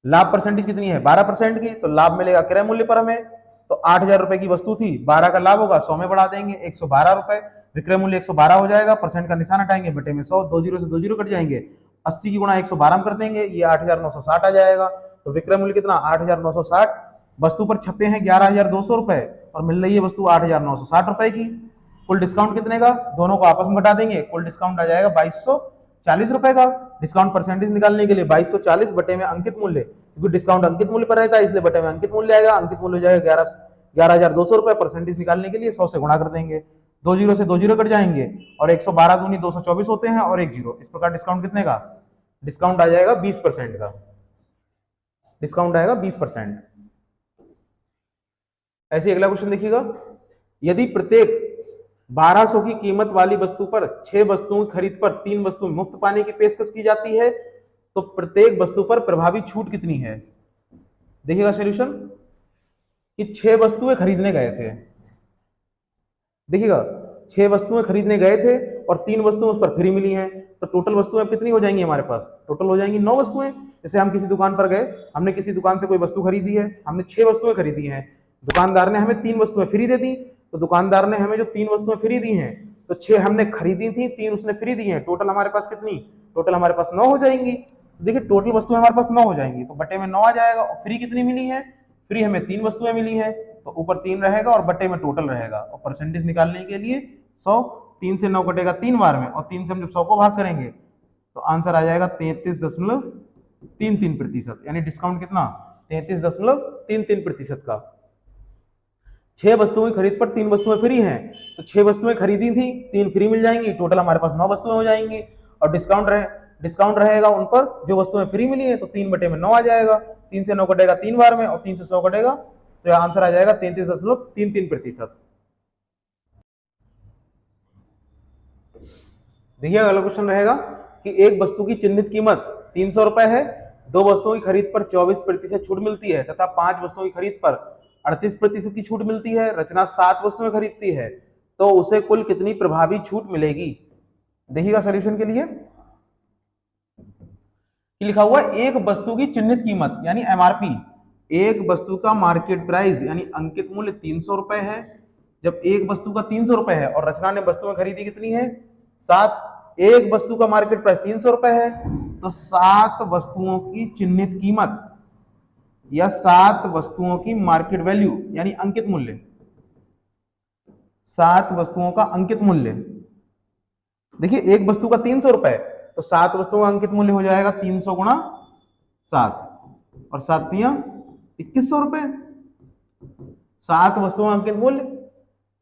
Speaker 1: लाभ परसेंटेज कितनी है 12% की, तो लाभ मिलेगा क्रय मूल्य पर हमें। तो 8,000 रुपए की वस्तु थी, 12 का लाभ होगा, 100 में बढ़ा देंगे, 112 रुपए। विक्रय मूल्य 112 हो जाएगा, परसेंट का निशान हटाएंगे, बटे में 100, 2 जीरो से 2 जीरो कट जाएंगे, 80 की गुणा 112 में कर देंगे, ये 8,960 आ जाएगा। तो विक्रय मूल्य कितना 8,960, वस्तु पर छपे हैं 11,200 रुपए और मिल रही है वस्तु 8,960 रुपए की। कुल डिस्काउंट कितने का, दोनों को आपस में घटा देंगे, कुल डिस्काउंट आ जाएगा 2,240 रुपए का। डिस्काउंट परसेंटेज निकालने के लिए 2,240 बटे में अंकित मूल्य, क्योंकि डिस्काउंट अंकित मूल्य पर रहता है इसलिए बटे में अंकित मूल्य आएगा। अंकित मूल्य हो जाएगा 11,200 रुपए। परसेंटेज निकालने के लिए 100 से गुणा कर देंगे, 2 जीरो से 2 जीरो कट जाएंगे और 112 दूनी 224 होते हैं और 1 जीरो। इस प्रकार डिस्काउंट कितने का, डिस्काउंट आ जाएगा 20% का, डिस्काउंट आएगा 20%। ऐसे अगला क्वेश्चन देखिएगा, यदि प्रत्येक 1200 की कीमत वाली वस्तु पर 6 वस्तुओं की खरीद पर 3 वस्तु मुफ्त पाने की पेशकश की जाती है, तो प्रत्येक वस्तु पर प्रभावी छूट कितनी है। देखिएगा सॉल्यूशन कि 6 वस्तुएं खरीदने गए थे, देखिएगा 6 वस्तुएं खरीदने गए थे और 3 वस्तुएं उस पर फ्री मिली हैं, तो टोटल वस्तुएं कितनी हो जाएंगी हमारे पास, टोटल हो जाएंगी 9 वस्तुएं। जैसे हम किसी दुकान पर गए, हमने किसी दुकान से कोई वस्तु खरीदी है, हमने 6 वस्तुएं खरीदी हैं, दुकानदार ने हमें 3 वस्तुएं फ्री दे दी, तो दुकानदार ने हमें जो 3 वस्तुएं फ्री दी हैं, तो 6 हमने खरीदी थी, 3 उसने फ्री दी हैं, टोटल हमारे पास कितनी, टोटल हमारे पास 9 हो जाएंगी। देखिए टोटल वस्तुएं हमारे पास 9 हो जाएंगी, तो बटे में 9 आ जाएगा। और फ्री कितनी मिली है, फ्री हमें 3 वस्तुएं मिली है, तो ऊपर 3 रहेगा और बटे में टोटल रहेगा। और परसेंटेज निकालने के लिए 100, 3 से 9 कटेगा 3 बार में, और 3 से हम जब 100 को भाग करेंगे तो आंसर आ जाएगा 33.33%, यानी डिस्काउंट कितना 33.33% का। 6 वस्तुओं की खरीद पर 3 वस्तुएं फ्री हैं, तो 6 वस्तुएं खरीदी थी, 3 फ्री मिल जाएंगी, टोटल हमारे पास 9 वस्तुएं हो जाएंगी। और डिस्काउंट रहेगा उन पर जो वस्तुएं फ्री मिली है, तो 3 बटे में 9 आ जाएगा, 3 से 9 कटेगा 3 बार में और 3 से 100 कटेगा, तो यह आंसर आ जाएगा 33.33%। देखिए अगला क्वेश्चन रहेगा कि एक वस्तु की चिन्हित कीमत 300 रुपए है, 2 वस्तुओं की खरीद पर 24% छूट मिलती है तथा 5 वस्तुओं की खरीद पर 38% की छूट मिलती है। रचना 7 वस्तुएं खरीदती है, तो उसे कुल कितनी प्रभावी छूट मिलेगी। देखिएगा सॉल्यूशन के लिए लिखा हुआ है एक वस्तु की चिन्हित कीमत यानी एमआरपी, एक वस्तु का मार्केट प्राइस यानी अंकित मूल्य 300 रुपए है। जब एक वस्तु का 300 रुपए है और रचना ने वस्तुएं खरीदी कितनी है 7, एक वस्तु का मार्केट प्राइस 300 रुपए है, तो 7 वस्तुओं की चिन्हित कीमत या 7 वस्तुओं की मार्केट वैल्यू यानी अंकित मूल्य, 7 वस्तुओं का अंकित मूल्य। देखिए एक वस्तु का 300 रुपए, तो 7 वस्तुओं का अंकित मूल्य हो जाएगा 300 गुणा 7 और 7 तिया 2100 रुपए। 7 वस्तुओं का अंकित मूल्य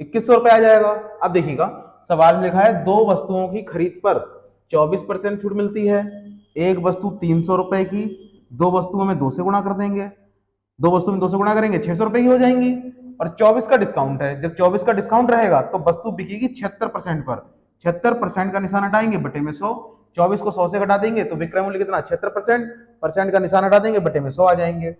Speaker 1: 2100 रुपए आ जाएगा। अब देखिएगा सवाल में लिखा है 2 वस्तुओं की खरीद पर 24% छूट मिलती है। एक वस्तु 300 रुपए की, 2 वस्तुओं में 2 से गुणा कर देंगे, 2 वस्तु में 2 से गुणा करेंगे 600 रुपए की हो जाएंगी। और 24 का डिस्काउंट है, जब 24 का डिस्काउंट रहेगा तो वस्तु बिकेगी 76% पर, 76% का निशान हटाएंगे बटे में 100, 24 को 100 से घटा देंगे तो विक्रय मूल्य कितना 76%, परसेंट का निशान हटा देंगे बटे में 100 आ जाएंगे।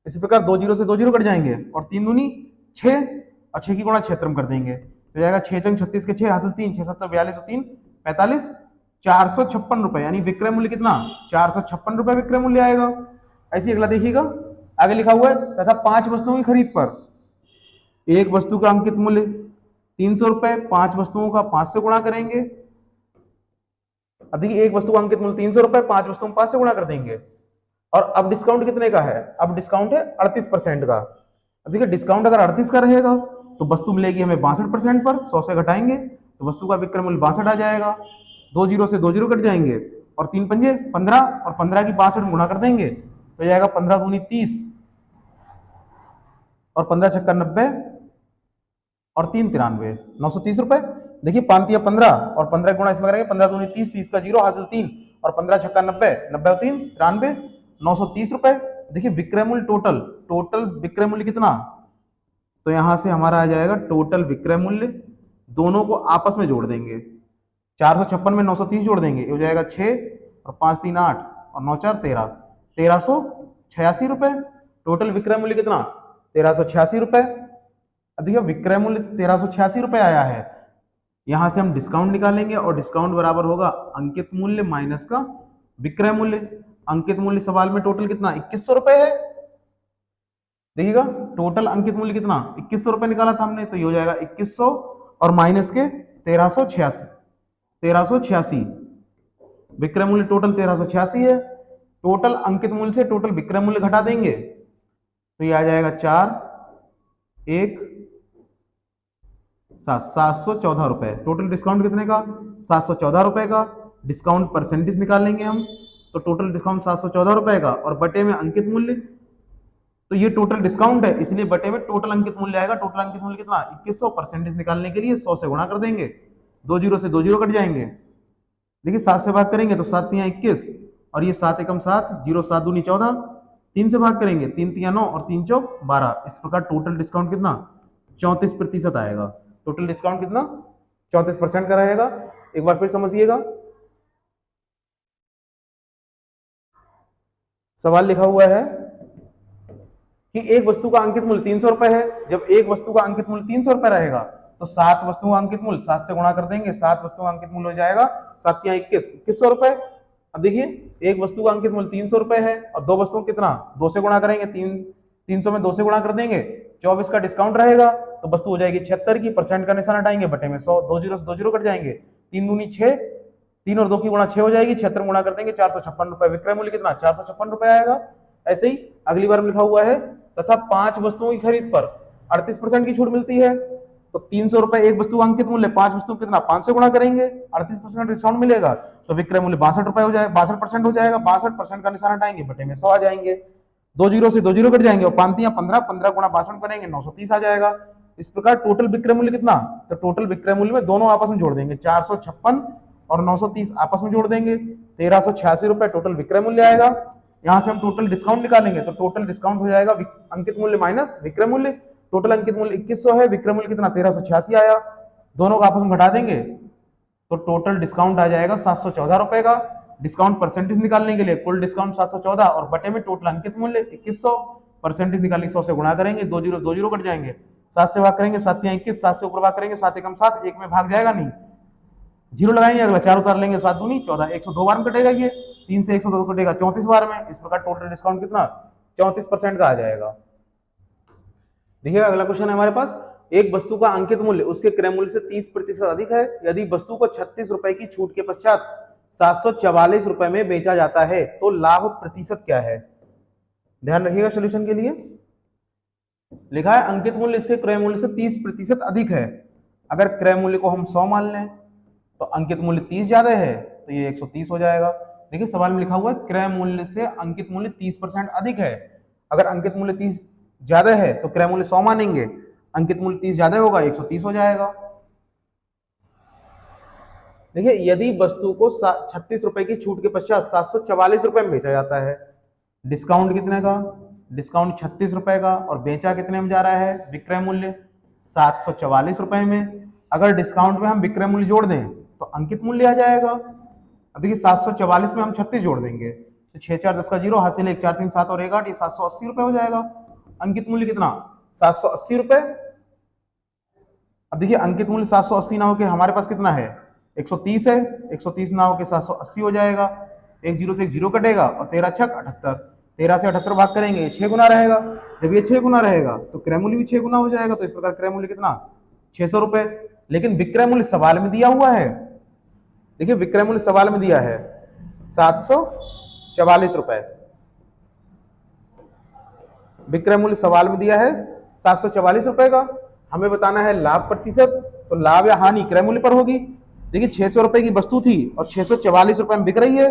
Speaker 1: इसी प्रकार 2 जीरो से 2 जीरो कट जाएंगे और 3 दूनी 6 और 6 की गुणा 76 कर देंगे तो जाएगा 6 चंग 36 के 6 हासिल 3, 6 7 42 और 3 45, 456 रुपए, यानी विक्रय मूल्य कितना 456 रुपए विक्रय मूल्य आएगा। ऐसे अगला देखिएगा आगे लिखा हुआ है तथा 5 वस्तुओं की खरीद पर एक वस्तु का अंकित मूल्य 300 रुपए, 5 वस्तुओं का 5 से गुणा करेंगे। अब देखिए एक वस्तु का अंकित मूल्य 300 रुपए, 5 वस्तुओं 5 से गुणा कर देंगे। और अब डिस्काउंट कितने का है, अब डिस्काउंट है 38% का। अब देखिए डिस्काउंट अगर 38 का रहेगा तो वस्तु मिलेगी हमें 62% पर, 100 से घटाएंगे तो वस्तु का विक्रय मूल्य 62 आ जाएगा। 2 जीरो से 2 जीरो कट जाएंगे और 3 पंजे 15 और 15 की 62 गुणा कर देंगे तो जाएगा 15 दूनी 30 और 15 छक्का 90 और 3 93, 930 रुपए। देखिए 5 या 15 और 15 गुणा इसमें करेंगे 15 दूनी 30, 30 का जीरो हासिल 3 और 15 छक्का 90, 90 और 3 93, 930 रुपए। देखिए विक्रय मूल्य टोटल विक्रय मूल्य कितना, तो यहां से हमारा आ जाएगा टोटल विक्रय मूल्य, दोनों को आपस में जोड़ देंगे। 456 में 930 जोड़ देंगे, ये हो जाएगा 6 और 5 3 8 और 9 4 13, 1386 रुपए। टोटल विक्रय मूल्य कितना? 1386 रुपए। देखिए विक्रय मूल्य 1386 रुपए आया है, यहां से हम डिस्काउंट निकालेंगे और डिस्काउंट बराबर होगा अंकित मूल्य माइनस का विक्रय मूल्य। अंकित मूल्य सवाल में टोटल कितना? 2100 रुपए है। देखिएगा टोटल अंकित मूल्य कितना? 2100 रुपए निकाला था हमने, तो ये हो जाएगा 2100 और माइनस के 1386। विक्रय मूल्य टोटल 1386 है। टोटल अंकित मूल्य से टोटल विक्रय मूल्य घटा देंगे तो ये आ जाएगा 4 1 714 रुपए। टोटल डिस्काउंट कितने का? 714 रुपए का। डिस्काउंट परसेंटेज निकाल लेंगे हम, तो टोटल डिस्काउंट 714 रुपए का और बटे में अंकित मूल्य, तो ये टोटल डिस्काउंट है इसलिए बटे में टोटल अंकित मूल्य आएगा। टोटल अंकित मूल्य कितना? 2100। परसेंटेज निकालने के लिए 100 से गुणा कर देंगे, 2 जीरो से 2 जीरो कट जाएंगे। देखिए 7 से भाग करेंगे तो 7 तिया 21 और ये 7 एकम 7, 0 7 दूनी 14। 3 से भाग करेंगे, 3 तिया 9 और 3 चौक 12। इस प्रकार टोटल डिस्काउंट कितना? 34% आएगा। टोटल डिस्काउंट कितना? 34% का रहेगा। एक बार फिर समझिएगा, सवाल लिखा हुआ है कि एक वस्तु का अंकित मूल्य 300 रुपए है। जब एक वस्तु का अंकित मूल्य 300 रुपए रहेगा तो 7 वस्तुओं का अंकित मूल्य 7 से गुणा कर देंगे, 7 वस्तुओं का अंकित मूल्य हो जाएगा 7 या 21, 2100 रुपए। अब देखिए एक वस्तु का अंकित मूल्य 300 रुपए है और दो वस्तुओं कितना? 2 से गुणा करेंगे, 300 में 2 से गुणा कर देंगे, 24 का डिस्काउंट रहेगा तो वस्तु हो जाएगी 76 की। परसेंट का निशान हटाएंगे, बटे में 100, 2 जीरो से 2 जीरो कट जाएंगे, 3 दूनी 6, 3 और 2 की गुणा 6 हो जाएगी, 76 गुणा कर देंगे 456 रुपए। विक्रय मूल्य कितना? 456 रुपए आएगा। ऐसे ही अगली बार में लिखा हुआ है तथा 5 वस्तुओं की खरीद पर 38% की छूट मिलती है। तो 300 रुपए एक वस्तु अंकित मूल्य, 5 वस्तु कितना? 5 से गुणा करेंगे, 38% डिस्काउंट मिलेगा तो विक्रय मूल्य 62 रुपए हो जाएगा, 62% हो जाएगा। 62% का निशान हटाएंगे, बटे में 100 आ जाएंगे, 2 जीरो से 2 जीरो कट जाएंगे और 5 या 15, 15 गुणा 62 करेंगे 930 आ जाएगा। इस प्रकार टोटल विक्रय मूल्य कितना? तो टोटल विक्रय मूल्य में दोनों आपस में जोड़ देंगे, 456 और 930 आपस में जोड़ देंगे, 1386 रुपए टोटल विक्रय मूल्य आएगा। यहां से हम टोटल डिस्काउंट निकालेंगे तो टोटल डिस्काउंट हो जाएगा अंकित मूल्य माइनस विक्रय मूल्य। टोटल अंकित मूल्य 2100 है, विक्रय मूल्य कितना? 1386 आया। दोनों का आपस में घटा देंगे तो टोटल डिस्काउंट आ जाएगा 714 रुपए का। डिस्काउंट परसेंटेज निकालने के लिए कुल डिस्काउंट 714 और बटे में टोटल अंकित मूल्य 2100। परसेंटेज निकालने 100 से गुणा करेंगे, 2 जीरो कट जाएंगे, 7 से भाग करेंगे, 7 या 21, 7 से ऊपर भाग करेंगे, 7 एकम 7, 1 में भाग जाएगा नहीं, जीरो लगाएंगे, अगला 4 उतार लेंगे, 7 दूनी 14, 102 बार में कटेगा, ये 3 से 102 कटेगा 34 बार में। इस प्रकार टोटल डिस्काउंट कितना? 34% का आ जाएगा। देखिए अगला क्वेश्चन है हमारे पास, एक वस्तु का अंकित मूल्य उसके क्रय मूल्य से 30% अधिक है। यदि वस्तु को 36 रुपए की छूट के पश्चात 744 रुपए में बेचा जाता है तो लाभ प्रतिशत क्या है? ध्यान रखिएगा सोल्यूशन के लिए। लिखा है अंकित मूल्य इसके क्रय मूल्य से 30% अधिक है। अगर क्रय मूल्य को हम 100 मान लें तो अंकित मूल्य 30 ज्यादा है तो ये 130 हो जाएगा। देखिए सवाल में लिखा हुआ है क्रय मूल्य से अंकित मूल्य 30% अधिक है। अगर अंकित मूल्य 30 ज्यादा है तो क्रय मूल्य 100 मानेंगे, अंकित मूल्य 30 ज्यादा होगा 130 हो जाएगा। देखिए यदि वस्तु को 36 रुपए की छूट के पश्चात 744 रुपए में बेचा जाता है, डिस्काउंट कितने का? डिस्काउंट 36 रुपए का और बेचा कितने में जा रहा है? विक्रय मूल्य 744 रुपए में। अगर डिस्काउंट में हम विक्रय मूल्य जोड़ दें तो अंकित मूल्य आ जाएगा। अब देखिए 744 में हम 36 जोड़ देंगे तो 6 4 10 का 0 हासिल 1 4 3 7 और 1 8, ये 780 रुपए हो जाएगा। अंकित मूल्य कितना? 780 रुपए। अब देखिए अंकित मूल्य 780 ना होके हमारे पास कितना है? 130 है, 130 ना होके 780 हो जाएगा, 1 जीरो से 1 जीरो कटेगा और 13 छक 78, 13 से 78 भाग करेंगे, ये 6 गुना रहेगा। जब ये 6 गुना रहेगा तो क्रय मूल्य भी 6 गुना हो जाएगा। तो इस प्रकार क्रय मूल्य कितना? 600 रुपए। लेकिन विक्रय मूल्य सवाल में दिया हुआ है, देखिए विक्रय मूल्य सवाल में दिया है 744 रुपए। विक्रय मूल्य सवाल में दिया है 744 रुपए का। हमें बताना है लाभ प्रतिशत, तो लाभ या हानि क्रय मूल्य पर होगी। देखिए 600 रुपए की वस्तु थी और 644 रुपए में बिक रही है।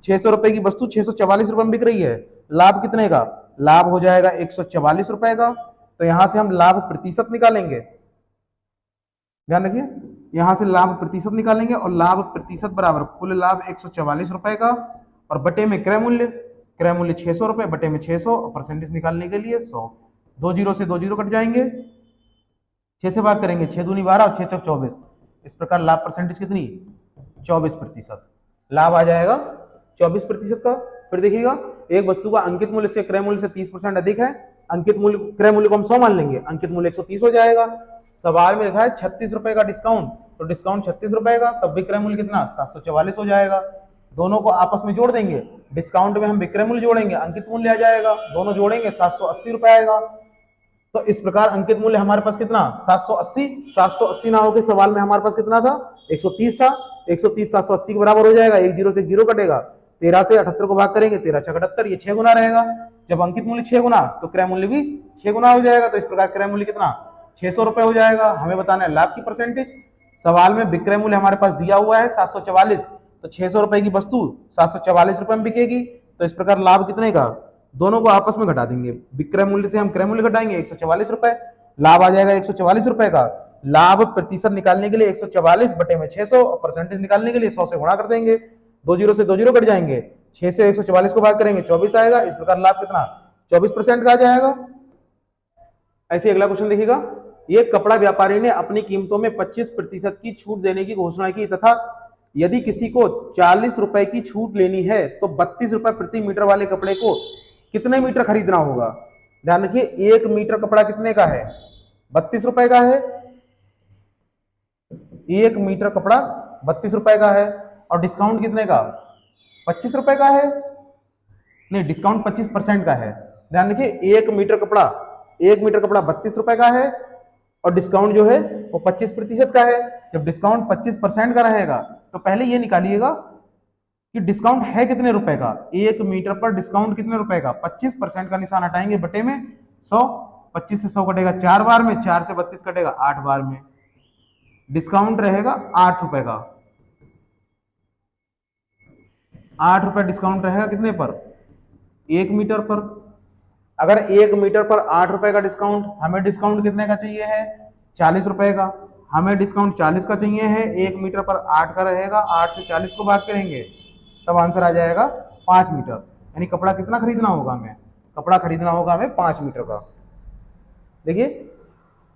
Speaker 1: 600 रुपए की वस्तु 644 रुपए में बिक रही है, लाभ कितने का? लाभ हो जाएगा 144 रुपए का। तो यहां से हम लाभ प्रतिशत निकालेंगे, ध्यान रखिए, यहां से लाभ प्रतिशत निकालेंगे और लाभ प्रतिशत बराबर कुल लाभ 144 रुपए का और बटे में क्रय मूल्य, क्रय मूल्य 600 रुपए बटे में 600 और परसेंटेज निकालने के लिए 100, 2 जीरो से 2 जीरो कट जाएंगे, 6 से भाग करेंगे, 6 दूनी 12 और 6 चौक 24। इस प्रकार लाभ परसेंटेज कितनी, 24%। लाभ आ जाएगा 24% का। फिर देखिएगा, एक वस्तु का अंकित मूल्य से क्रय मूल्य से 30% अधिक है, अंकित मूल्य क्रय मूल्य को हम 100 मान लेंगे, अंकित मूल्य 130 हो जाएगा। सवाल में लिखा है 36 रुपए का डिस्काउंट, तो डिस्काउंट 36 रुपए का, तब विक्रय मूल्य कितना, 744 हो जाएगा। दोनों को आपस में जोड़ देंगे, डिस्काउंट में हम विक्रय मूल्य जोड़ेंगे, अंकित मूल्य आ जाएगा, दोनों जोड़ेंगे 780 रुपए आएगा। तो इस प्रकार अंकित मूल्य हमारे पास कितना, 780। 780 ना होकर सवाल में हमारे पास कितना था, 130 था। 130 780 के बराबर हो जाएगा, एक जीरो से एक जीरो कटेगा, 13 से 78 को भाग करेंगे, 13 छह 78, ये 6 गुना रहेगा। जब अंकित मूल्य 6 गुना तो क्रय मूल्य भी 6 गुना हो जाएगा। तो इस प्रकार क्रय मूल्य कितना, 600 रुपए हो जाएगा। हमें बताना है लाभ की परसेंटेज। सवाल में विक्रय मूल्य हमारे पास दिया हुआ है 744, तो 600 रुपए की वस्तु 744 रुपए में बिकेगी। तो इस प्रकार लाभ कितने का, दोनों को आपस में घटा देंगे, विक्रय मूल्य से हम क्रय मूल्य घटाएंगे, 144 रुपए, लाभ आ जाएगा 144 रुपए का। लाभ प्रतिशत निकालने के लिए 144 बटे में 600, और परसेंटेज निकालने के लिए 100 से गुणा कर देंगे, 2 जीरो से 2 जीरो कट जाएंगे, 6 से 144 को भाग करेंगे, 24 आएगा। इस प्रकार लाभ कितना, 24% का आ जाएगा। ऐसे अगला क्वेश्चन देखिएगा, एक कपड़ा व्यापारी ने अपनी कीमतों में 25% की छूट देने की घोषणा की तथा यदि किसी को 40 रुपए की छूट लेनी है तो 32 रुपए प्रति मीटर वाले कपड़े को कितने मीटर खरीदना होगा। ध्यान रखिए, 1 मीटर कपड़ा कितने का है, 32 रुपए का है। 1 मीटर कपड़ा 32 रुपए का है, और डिस्काउंट कितने का, 25 रुपए का है। नहीं, डिस्काउंट 25% का है। ध्यान रखिए, 1 मीटर कपड़ा 32 रुपए का है, और डिस्काउंट जो है वो 25% का है। जब डिस्काउंट 25% का रहेगा तो पहले ये निकालिएगा कि डिस्काउंट है कितने रुपए का। 1 मीटर पर डिस्काउंट कितने रुपए का, 25% का निशान हटाएंगे, बटे में 100, 25 से 100 कटेगा 4 बार में, 4 से 32 कटेगा 8 बार में, डिस्काउंट रहेगा 8 रुपए का। 8 रुपए डिस्काउंट रहेगा कितने पर, 1 मीटर पर। अगर 1 मीटर पर 8 रुपए का डिस्काउंट, हमें डिस्काउंट कितने का चाहिए है, 40 रुपए का। हमें डिस्काउंट 40 का चाहिए है, 1 मीटर पर 8 का रहेगा, 8 से 40 को भाग करेंगे, तब आंसर आ जाएगा 5 मीटर। यानी कपड़ा कितना खरीदना होगा हमें, कपड़ा खरीदना होगा हमें 5 मीटर का। देखिए,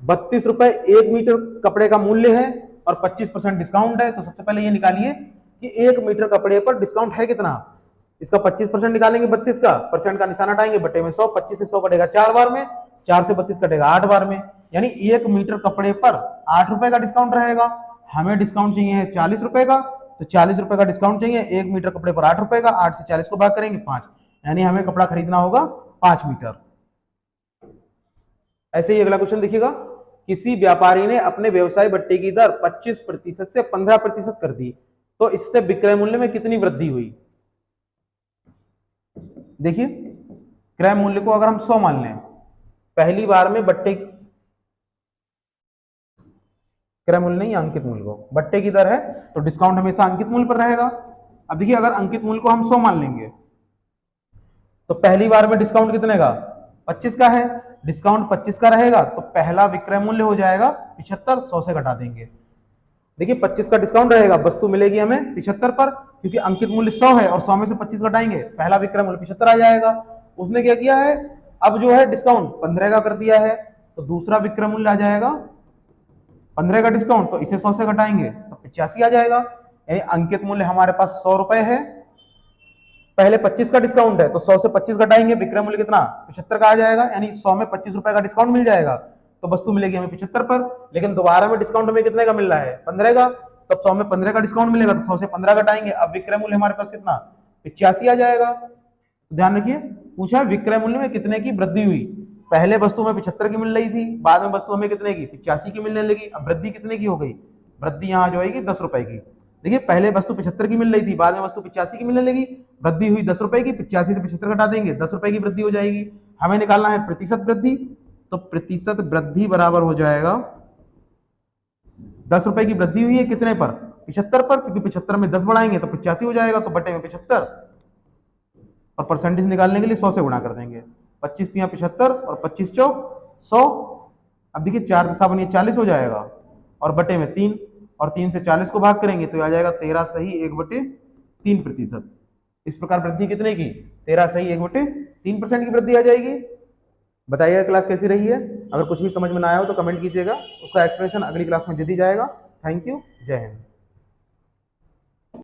Speaker 1: 32 रुपए 1 मीटर कपड़े का मूल्य है और 25% डिस्काउंट है। तो सबसे पहले ये निकालिए कि 1 मीटर कपड़े पर डिस्काउंट है कितना। इसका 25% निकालेंगे, 32 का, परसेंट का निशान हटाएंगे, बटे में 100, 25 से 100 कटेगा 4 बार में, 4 से 32 कटेगा 8 बार में। यानी 1 मीटर कपड़े पर 8 रुपए का डिस्काउंट रहेगा। हमें डिस्काउंट चाहिए है 40 रुपए का, तो 40 रुपए का डिस्काउंट चाहिए, 1 मीटर कपड़े पर 8 रुपए का, 8 से 40 को भाग करेंगे 5, यानी हमें कपड़ा खरीदना होगा 5 मीटर। ऐसे ही अगला क्वेश्चन देखिएगा, किसी व्यापारी ने अपने व्यवसाय भट्टे की दर 25% से 15% कर दी, तो इससे विक्रय मूल्य में कितनी वृद्धि हुई। देखिए, क्रय मूल्य को अगर हम 100 मान लें, पहली बार में बट्टे क्रय मूल्य नहीं, अंकित मूल्य को, बट्टे की दर है तो डिस्काउंट हमेशा अंकित मूल्य पर रहेगा। अब देखिए, अगर अंकित मूल्य को हम 100 मान लेंगे तो पहली बार में डिस्काउंट कितने का, 25 का है, डिस्काउंट 25 का रहेगा तो पहला विक्रय मूल्य हो जाएगा 75, 100 से घटा देंगे। देखिए, 25 का डिस्काउंट रहेगा, वस्तु मिलेगी हमें 75 पर, क्योंकि अंकित मूल्य 100 है और 100 में से 25 घटाएंगे, पहला विक्रय मूल्य 75 आ जाएगा। उसने क्या किया है, अब जो है डिस्काउंट 15 का कर दिया है, तो दूसरा विक्रय मूल्य आ जाएगा 15 का डिस्काउंट, तो इसे 100 से घटाएंगे तो 85 आ जाएगा। यानी अंकित मूल्य हमारे पास 100 रुपए है, पहले 25 का डिस्काउंट है तो 100 से 25 घटाएंगे, विक्रय मूल्य कितना, 75 का आ जाएगा। यानी 100 में 25 रुपए का डिस्काउंट मिल जाएगा तो वस्तु मिलेगी हमें 75 पर। लेकिन दोबारा में डिस्काउंट हमें कितने का मिल रहा है, 15 का, तब 100 में 15 का डिस्काउंट मिलेगा तो 100 से 15 घटाएंगे, अब विक्रय मूल्य हमारे पास कितना, 85 आ जाएगा। तो ध्यान रखिए, पूछा विक्रय मूल्य में कितने की वृद्धि हुई। पहले वस्तु हमें 75 की मिल रही थी, बाद में वस्तु हमें कितने की, 85 की मिलने लगी। अब वृद्धि कितने की हो गई, वृद्धि यहाँ जो आएगी 10 रुपए की। देखिए, पहले वस्तु 75 की मिल रही थी, बाद में वस्तु 85 की मिलने लगी, वृद्धि हुई 10 रुपए की, 85 से 75 घटा देंगे, 10 रुपए की वृद्धि हो जाएगी। हमें निकालना है प्रतिशत वृद्धि, तो प्रतिशत वृद्धि बराबर हो जाएगा 10 रुपए की वृद्धि हुई है कितने पर, 75 पर, क्योंकि 75 में 10 बढ़ाएंगे तो 85 हो जाएगा, तो बटे में 75, और परसेंटेज निकालने के लिए 100 से गुणा कर देंगे, 25 तिया 75 और 25 चौक 100। अब देखिए, 4 दशा बनिए 40 हो जाएगा, और बटे में 3, और 3 से 40 को भाग करेंगे तो आ जाएगा 13 सही 1/3%। इस प्रकार वृद्धि कितने की, 13 सही 1/3% की वृद्धि आ जाएगी। बताइएगा क्लास कैसी रही है। अगर कुछ भी समझ में ना आया हो तो कमेंट कीजिएगा, उसका एक्सप्लेनेशन अगली क्लास में दे दी जाएगा। थैंक यू, जय हिंद।